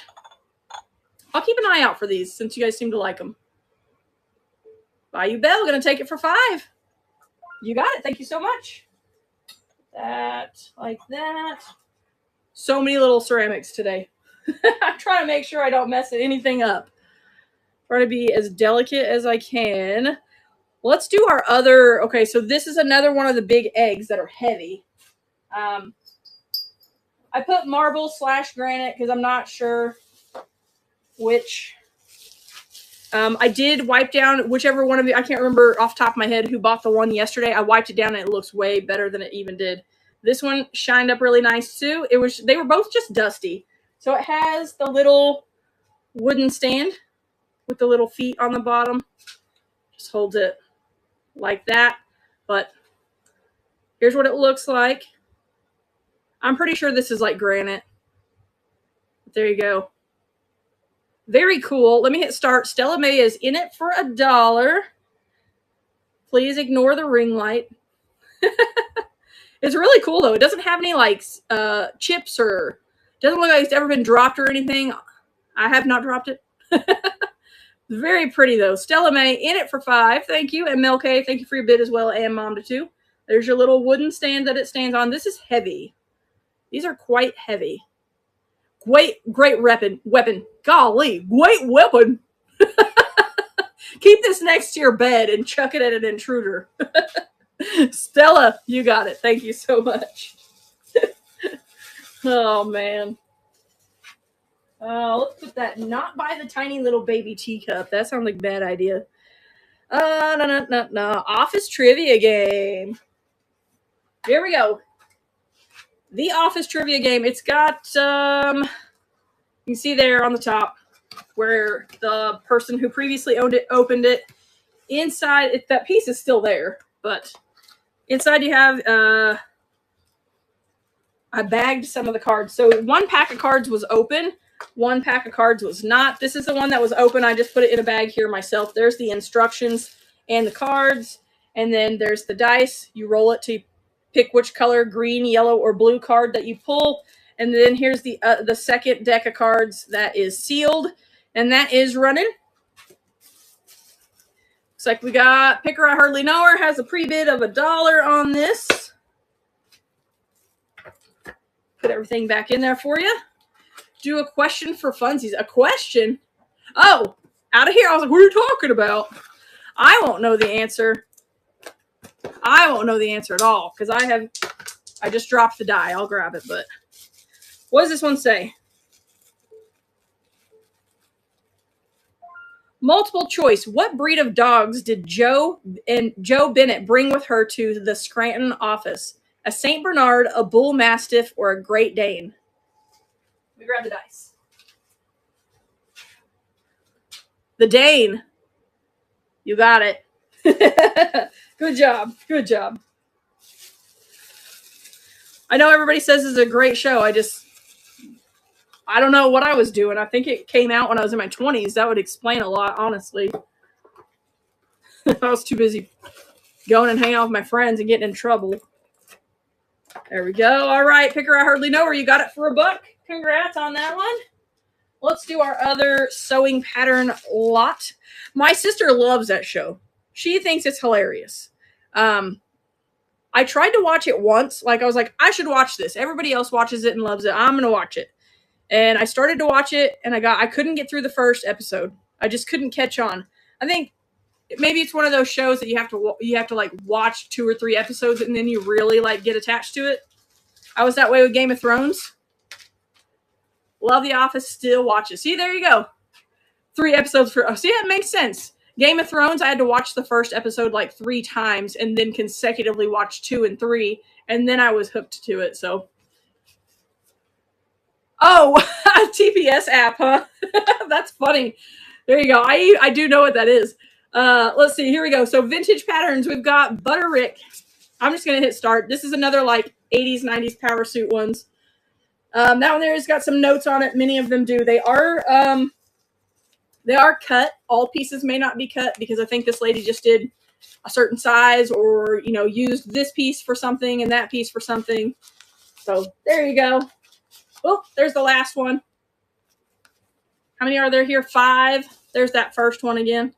I'll keep an eye out for these since you guys seem to like them. Bayou Belle, going to take it for $5. You got it. Thank you so much. That, like that. So many little ceramics today. I'm trying to make sure I don't mess anything up. Trying to be as delicate as I can. Let's do our other. Okay, so this is another one of the big eggs that are heavy. I put marble / granite because I'm not sure which. I did wipe down whichever one of you, I can't remember off the top of my head who bought the one yesterday. I wiped it down and it looks way better than it even did. This one shined up really nice too. They were both just dusty. So it has the little wooden stand with the little feet on the bottom. Just holds it like that. But here's what it looks like. I'm pretty sure this is like granite. There you go. Very cool. Let me hit start. Stella May is in it for $1. Please ignore the ring light. It's really cool though. It doesn't have any like chips or doesn't look like it's ever been dropped or anything. I have not dropped it. Very pretty though. Stella May in it for $5. Thank you. And Mel K, thank you for your bid as well. And Mom to 2. There's your little wooden stand that it stands on. This is heavy. These are quite heavy. Great weapon. Golly, great weapon. Keep this next to your bed and chuck it at an intruder. Stella, you got it. Thank you so much. Oh, man. Let's put that not by the tiny little baby teacup. That sounds like a bad idea. No. Office trivia game. Here we go. The office trivia game. It's got, you can see there on the top where the person who previously owned it opened it. Inside, that piece is still there, but inside you have, I bagged some of the cards. So one pack of cards was open. One pack of cards was not. This is the one that was open. I just put it in a bag here myself. There's the instructions and the cards. And then there's the dice. You roll it to pick which color, green, yellow, or blue card that you pull. And then here's the second deck of cards that is sealed. And that is running. Looks like we got Picker I Hardly Know Her has a pre-bid of $1 on this. Put everything back in there for you. Do a question for funsies. A question? Oh, out of here. I was like, what are you talking about? I won't know the answer. I won't know the answer at all because I just dropped the die. I'll grab it, but what does this one say? Multiple choice. What breed of dogs did Joe Bennett bring with her to the Scranton office? A St. Bernard, a Bull Mastiff, or a Great Dane? Let me grab the dice. The Dane. You got it. Good job. Good job. I know everybody says this is a great show. I don't know what I was doing. I think it came out when I was in my 20s. That would explain a lot, honestly. I was too busy going and hanging out with my friends and getting in trouble. There we go. All right, Picker I Hardly Know Her. You got it for $1. Congrats on that one. Let's do our other sewing pattern lot. My sister loves that show. She thinks it's hilarious. I tried to watch it once. I was like, I should watch this. Everybody else watches it and loves it. I'm going to watch it. And I started to watch it, and I couldn't get through the first episode. I just couldn't catch on. I think maybe it's one of those shows that you have to watch 2 or 3 episodes, and then you really get attached to it. I was that way with Game of Thrones. Love The Office, still watch it. See, there you go. 3 episodes for. Oh, see, it makes sense. Game of Thrones, I had to watch the first episode 3 times, and then consecutively watch 2 and 3, and then I was hooked to it. So. Oh, TPS app, huh? That's funny. There you go. I do know what that is. Let's see. Here we go. So vintage patterns. We've got Butterick. I'm just going to hit start. This is another 80s, 90s power suit ones. That one there has got some notes on it. Many of them do. They are cut. All pieces may not be cut because I think this lady just did a certain size or, used this piece for something and that piece for something. So there you go. Oh, there's the last one. How many are there here? 5. There's that first one again.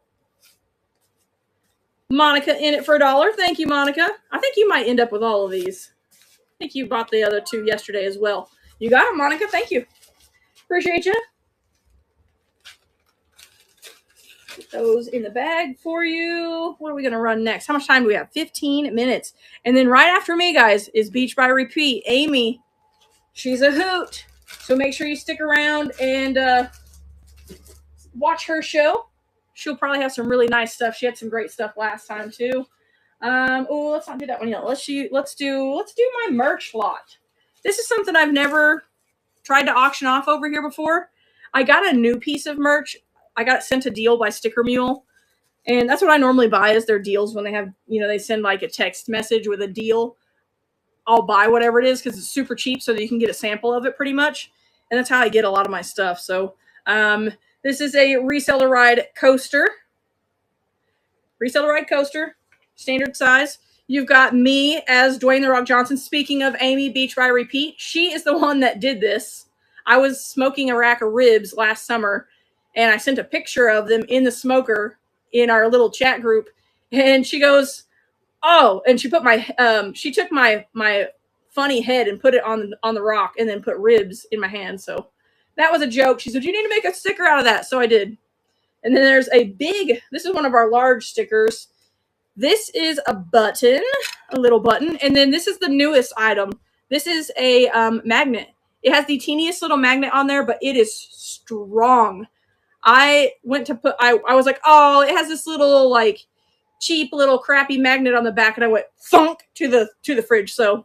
Monica in it for $1. Thank you, Monica. I think you might end up with all of these. I think you bought the other 2 yesterday as well. You got them, Monica. Thank you. Appreciate you. Put those in the bag for you. What are we going to run next? How much time do we have? 15 minutes. And then right after me, guys, is Beach by Repeat. Amy. She's a hoot. So make sure you stick around and watch her show. She'll probably have some really nice stuff. She had some great stuff last time too. Oh, let's not do that one yet. Let's do my merch lot. This is something I've never tried to auction off over here before. I got a new piece of merch. I got sent a deal by Sticker Mule. And that's what I normally buy is their deals when they have, they send a text message with a deal. I'll buy whatever it is because it's super cheap so that you can get a sample of it pretty much. And that's how I get a lot of my stuff. So this is a Reseller Ride coaster. Reseller Ride coaster, standard size. You've got me as Dwayne The Rock Johnson. Speaking of Amy, Beach by Repeat, she is the one that did this. I was smoking a rack of ribs last summer, and I sent a picture of them in the smoker in our little chat group. And she goes, oh, and she put she took my funny head and put it on the rock and then put ribs in my hand. So that was a joke. She said, you need to make a sticker out of that. So I did. And then there's a big, this is one of our large stickers. This is a button, a little button. And then this is the newest item. This is a magnet. It has the teeniest little magnet on there, but it is strong. I went to put, I was like, oh, it has this little like cheap little crappy magnet on the back. And I went thunk to the fridge. So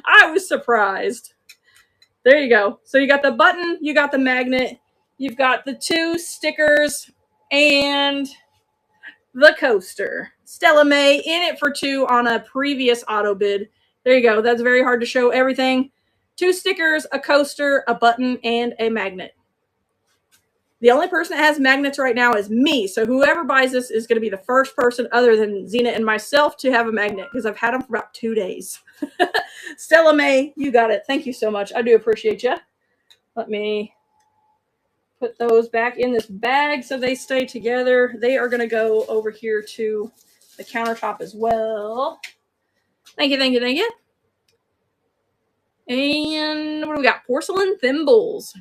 I was surprised. There you go. So you got the button, you got the magnet, you've got the 2 stickers, and the coaster. Stella May in it for 2 on a previous auto bid. There you go. That's very hard to show everything. 2 stickers, a coaster, a button, and a magnet. The only person that has magnets right now is me. So whoever buys this is going to be the first person other than Zena and myself to have a magnet because I've had them for about 2 days. Stella May, you got it. Thank you so much. I do appreciate you. Let me put those back in this bag so they stay together. They are going to go over here to the countertop as well. Thank you, thank you, thank you. And what do we got? Porcelain thimbles.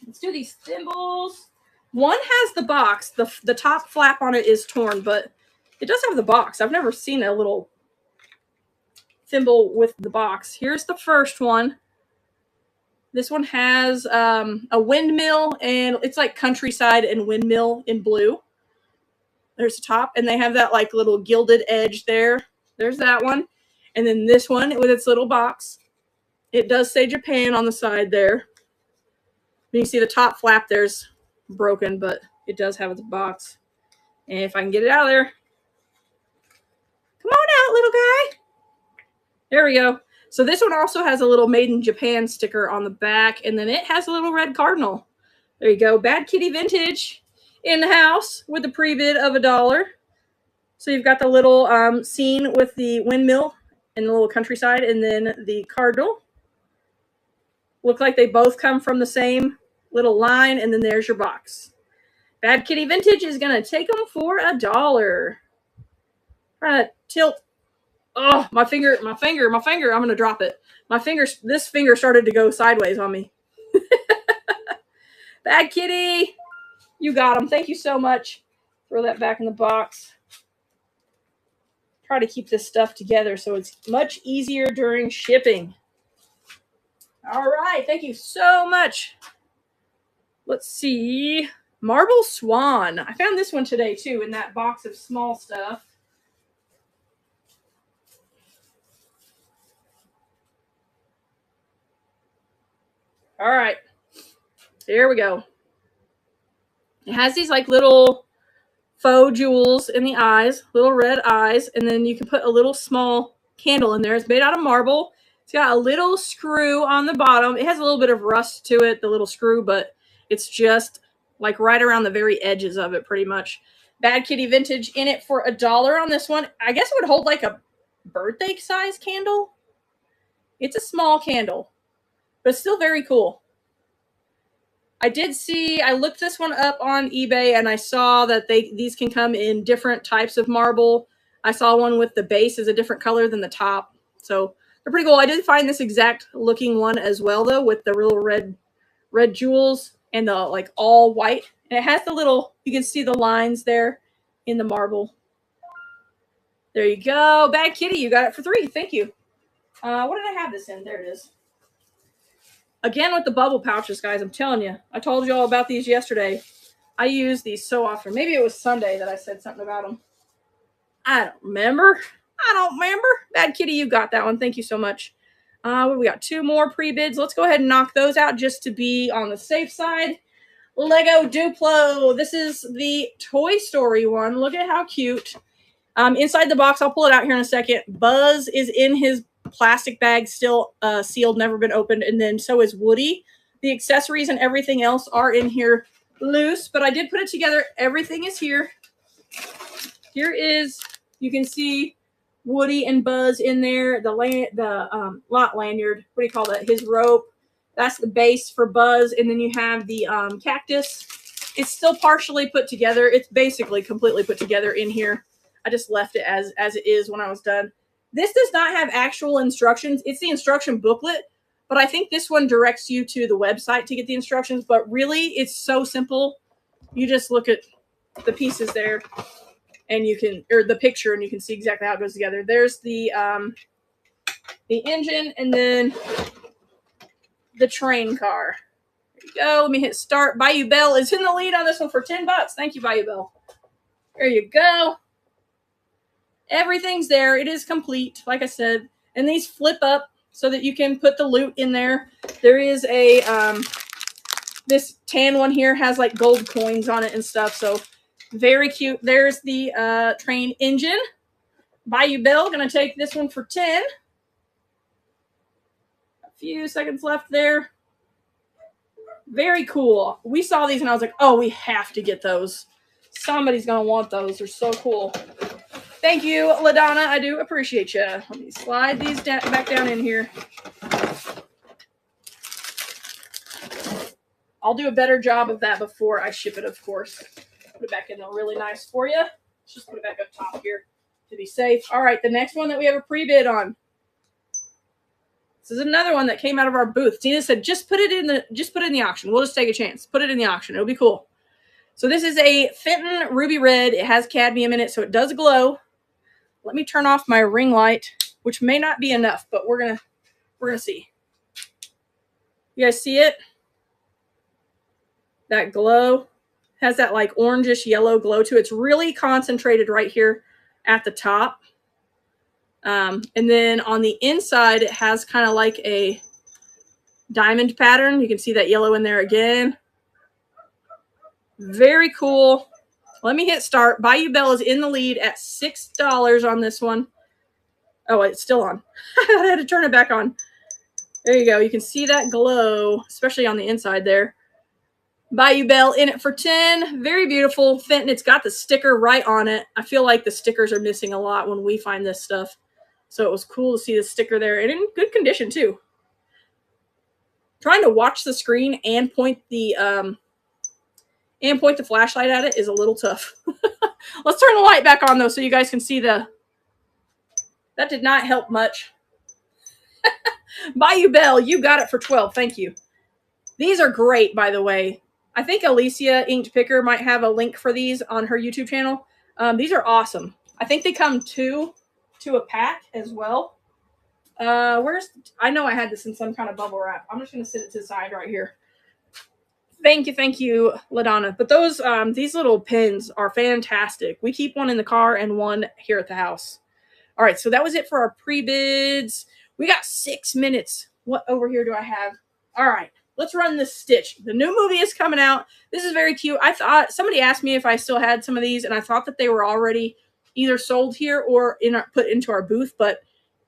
Let's do these thimbles. One has the box. The top flap on it is torn, but it does have the box. I've never seen a little thimble with the box. Here's the first one. This one has a windmill, and it's like countryside and windmill in blue. There's the top, and they have that like little gilded edge there. There's that one. And then this one with its little box. It does say Japan on the side there. You see the top flap there's broken, but it does have its box. And if I can get it out of there. Come on out, little guy. There we go. So this one also has a little Made in Japan sticker on the back, and then it has a little red cardinal. There you go. Bad Kitty Vintage in the house with a pre-bid of $1. So you've got the little scene with the windmill and the little countryside, and then the cardinal. Look like they both come from the same little line, and then there's your box. Bad Kitty Vintage is going to take them for $1. Trying to tilt. Oh, my finger. I'm going to drop it. This finger started to go sideways on me. Bad Kitty. You got them. Thank you so much. Throw that back in the box. Try to keep this stuff together so it's much easier during shipping. All right. Thank you so much. Let's see. Marble Swan. I found this one today, too, in that box of small stuff. All right. Here we go. It has these like little faux jewels in the eyes, little red eyes, and then you can put a little small candle in there. It's made out of marble. It's got a little screw on the bottom. It has a little bit of rust to it, the little screw, but it's just like right around the very edges of it pretty much. Bad Kitty Vintage in it for $1 on this one. I guess it would hold like a birthday size candle. It's a small candle, but it's still very cool. I looked this one up on eBay and I saw that these can come in different types of marble. I saw one with the base is a different color than the top. So they're pretty cool. I did find this exact looking one as well though, with the real red jewels and the like all white. And it has the little, you can see the lines there in the marble. There you go. Bad Kitty, you got it for $3. Thank you. What did I have this in? There it is. Again with the bubble pouches, guys, I'm telling you. I told you all about these yesterday. I use these so often. Maybe it was Sunday that I said something about them. I don't remember. Bad Kitty, you got that one. Thank you so much. We got 2 more pre-bids. Let's go ahead and knock those out just to be on the safe side. Lego Duplo. This is the Toy Story one. Look at how cute. Inside the box, I'll pull it out here in a second. Buzz is in his plastic bag, still sealed, never been opened, and then so is Woody. The accessories and everything else are in here loose, but I did put it together. Everything is here. Here is, you can see Woody and Buzz in there. Lot lanyard. What do you call that? His rope. That's the base for Buzz, and then you have the cactus. It's still partially put together. It's basically completely put together in here. I just left it as it is when I was done. This does not have actual instructions. It's the instruction booklet, but I think this one directs you to the website to get the instructions. But really, it's so simple. You just look at the pieces there, and you can, or the picture, and you can see exactly how it goes together. There's the engine, and then the train car. There you go. Let me hit start. Bayou Bell is in the lead on this one for $10. Thank you, Bayou Bell. There you go. Everything's there. It is complete, like I said. And these flip up so that you can put the loot in there. There is a, this tan one here has like gold coins on it and stuff. So very cute. There's the train engine. Bayou Bell, gonna take this one for 10. A few seconds left there. Very cool. We saw these and I was like, oh, we have to get those. Somebody's gonna want those. They're so cool. Thank you, LaDonna. I do appreciate you. Let me slide these back down in here. I'll do a better job of that before I ship it, of course. Put it back in there really nice for you. Let's just put it back up top here to be safe. All right, the next one that we have a pre-bid on. This is another one that came out of our booth. Tina said, just put it in the auction. We'll just take a chance. Put it in the auction. It'll be cool. So this is a Fenton Ruby Red. It has cadmium in it, so it does glow. Let me turn off my ring light, which may not be enough, but we're gonna see. You guys see it? That glow has that like orangish yellow glow to it. It's really concentrated right here at the top. And then on the inside, it has kind of like a diamond pattern. You can see that yellow in there again. Very cool. Let me hit start. Bayou Bell is in the lead at $6 on this one. Oh, it's still on. I had to turn it back on. There you go. You can see that glow, especially on the inside there. Bayou Bell in it for 10. Very beautiful. Fenton, it's got the sticker right on it. I feel like the stickers are missing a lot when we find this stuff. So it was cool to see the sticker there and in good condition too. Trying to watch the screen and point the flashlight at it is a little tough. Let's turn the light back on though so you guys can see the... That did not help much. Bayou Bell, you got it for 12. Thank you. These are great, by the way. I think Alicia Inked Picker might have a link for these on her YouTube channel. These are awesome. I think they come to a pack as well. I know I had this in some kind of bubble wrap. I'm just going to sit it to the side right here. Thank you, LaDonna. But those, these little pins are fantastic. We keep one in the car and one here at the house. All right, so that was it for our pre-bids. We got 6 minutes. What over here do I have? All right, let's run this Stitch. The new movie is coming out. This is very cute. I thought, somebody asked me if I still had some of these, and I thought that they were already either sold here or put into our booth, but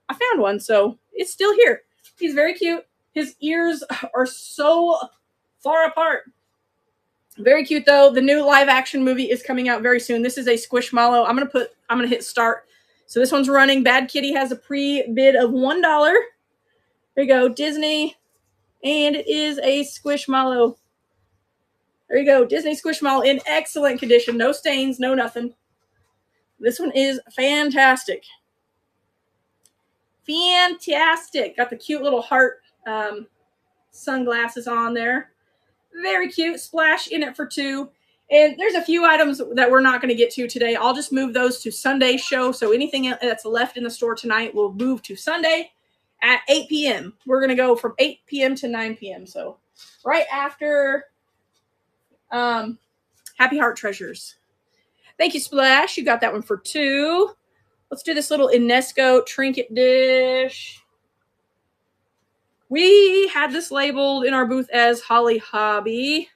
I found one, so it's still here. He's very cute. His ears are so far apart. Very cute, though. The new live action movie is coming out very soon. This is a Squishmallow. I'm gonna hit start. So this one's running. Bad Kitty has a pre-bid of $1. There you go, Disney. And it is a Squishmallow. There you go, Disney Squishmallow in excellent condition. No stains, no nothing. This one is fantastic. Fantastic. Got the cute little heart sunglasses on there. Very cute. Splash in it for 2. And there's a few items that we're not going to get to today. I'll just move those to Sunday's show. So anything that's left in the store tonight will move to Sunday at 8 p.m. We're going to go from 8 p.m. to 9 p.m. So right after Happy Heart Treasures. Thank you, Splash. You got that one for 2. Let's do this little Inesco trinket dish. We had this labeled in our booth as Holly Hobby.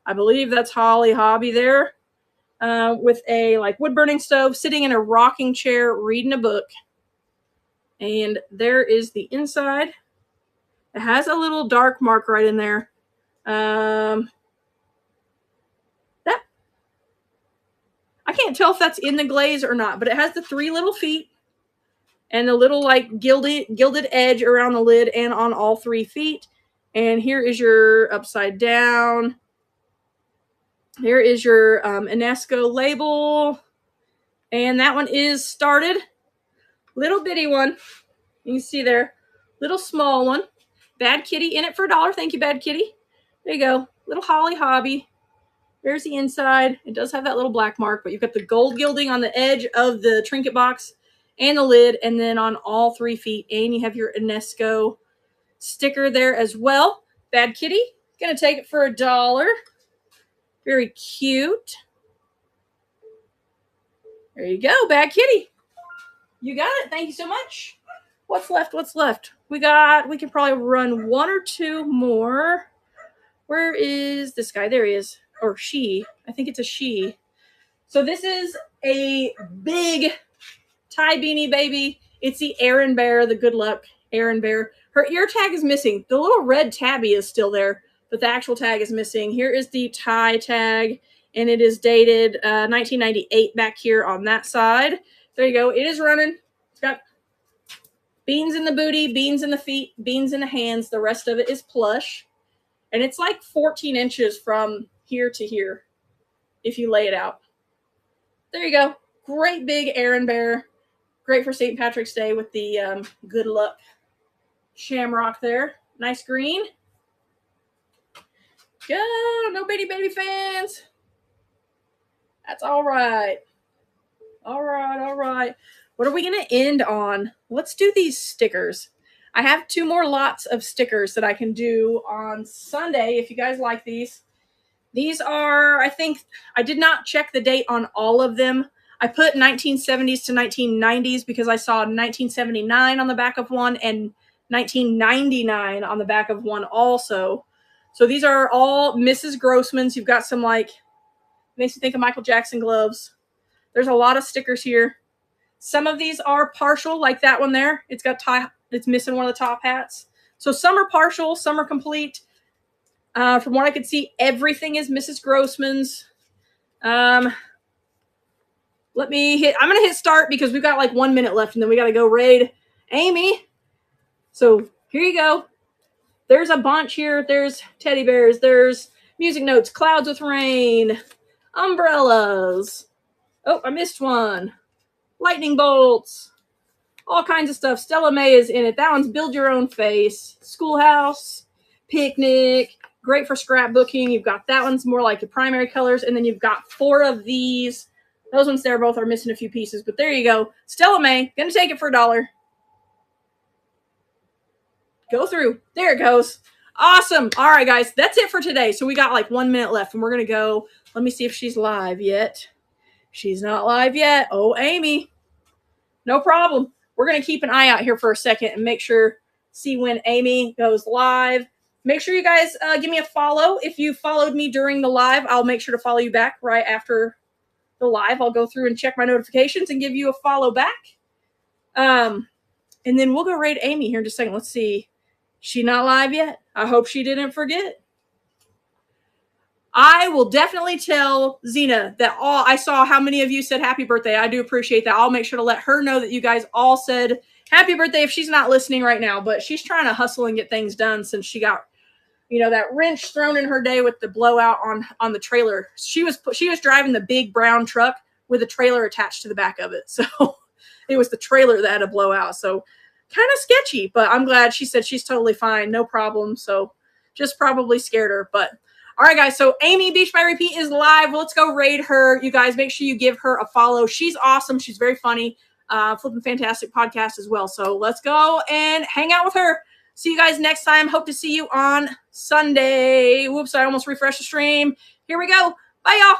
I believe that's Holly Hobby there. With a like wood burning stove, sitting in a rocking chair, reading a book. And there is the inside. It has a little dark mark right in there. I can't tell if that's in the glaze or not, but it has the 3 little feet and the little like gilded edge around the lid and on all 3 feet. And here is your upside down. Here is your Inesco label. And that one is started. Little bitty one. You can see there. Little small one. Bad Kitty in it for $1. Thank you, Bad Kitty. There you go. Little Holly Hobby. There's the inside. It does have that little black mark, but you've got the gold gilding on the edge of the trinket box and the lid, and then on all 3 feet. And you have your UNESCO sticker there as well. Bad Kitty. Gonna take it for $1. Very cute. There you go, Bad Kitty. You got it. Thank you so much. What's left? What's left? We can probably run 1 or 2 more. Where is this guy? There he is. Or she. I think it's a she. So this is a big tie beanie baby. It's the Erin Bear, the Good Luck Erin Bear. Her ear tag is missing. The little red tabby is still there, but the actual tag is missing. Here is the tie tag, and it is dated 1998 back here on that side. There you go. It is running. It's got beans in the booty, beans in the feet, beans in the hands. The rest of it is plush. And it's like 14 inches from here to here if you lay it out. There you go. Great big Erin Bear. Great for St. Patrick's Day with the Good Luck shamrock there. Nice green. Good. No baby fans. That's all right. All right. What are we going to end on? Let's do these stickers. I have 2 more lots of stickers that I can do on Sunday if you guys like these. These are, I think, I did not check the date on all of them. I put 1970s to 1990s because I saw 1979 on the back of one and 1999 on the back of one also. So these are all Mrs. Grossman's. You've got some makes you think of Michael Jackson gloves. There's a lot of stickers here. Some of these are partial, like that one there. It's missing one of the top hats. So some are partial, some are complete. From what I could see, everything is Mrs. Grossman's. I'm going to hit start because we've got 1 minute left and then we got to go raid Amy. So here you go. There's a bunch here. There's teddy bears. There's music notes, clouds with rain, umbrellas. Oh, I missed one. Lightning bolts. All kinds of stuff. Stella May is in it. That one's Build Your Own Face. Schoolhouse. Picnic. Great for scrapbooking. You've got that one's more like the primary colors. And then you've got 4 of these. Those ones there both are missing a few pieces. But there you go. Stella May. Gonna take it for $1. Go through. There it goes. Awesome. All right, guys. That's it for today. So we got 1 minute left. And we're going to go. Let me see if she's live yet. She's not live yet. Oh, Amy. No problem. We're going to keep an eye out here for a second and see when Amy goes live. Make sure you guys give me a follow. If you followed me during the live, I'll make sure to follow you back right after the live. I'll go through and check my notifications and give you a follow back. And then we'll go raid Amy here in just a second. Let's see. She not live yet? I hope she didn't forget. I will definitely tell Zena that I saw how many of you said happy birthday. I do appreciate that. I'll make sure to let her know that you guys all said happy birthday if she's not listening right now. But she's trying to hustle and get things done since she got, that wrench thrown in her day with the blowout on the trailer. She was driving the big brown truck with a trailer attached to the back of it. So it was the trailer that had a blowout. So kind of sketchy, but I'm glad she said she's totally fine. No problem. So just probably scared her. But all right, guys. So Amy Beach by Repeat is live. Let's go raid her. You guys make sure you give her a follow. She's awesome. She's very funny. Flippin' Fantastic podcast as well. So let's go and hang out with her. See you guys next time. Hope to see you on Sunday. Whoops, I almost refreshed the stream. Here we go. Bye, y'all.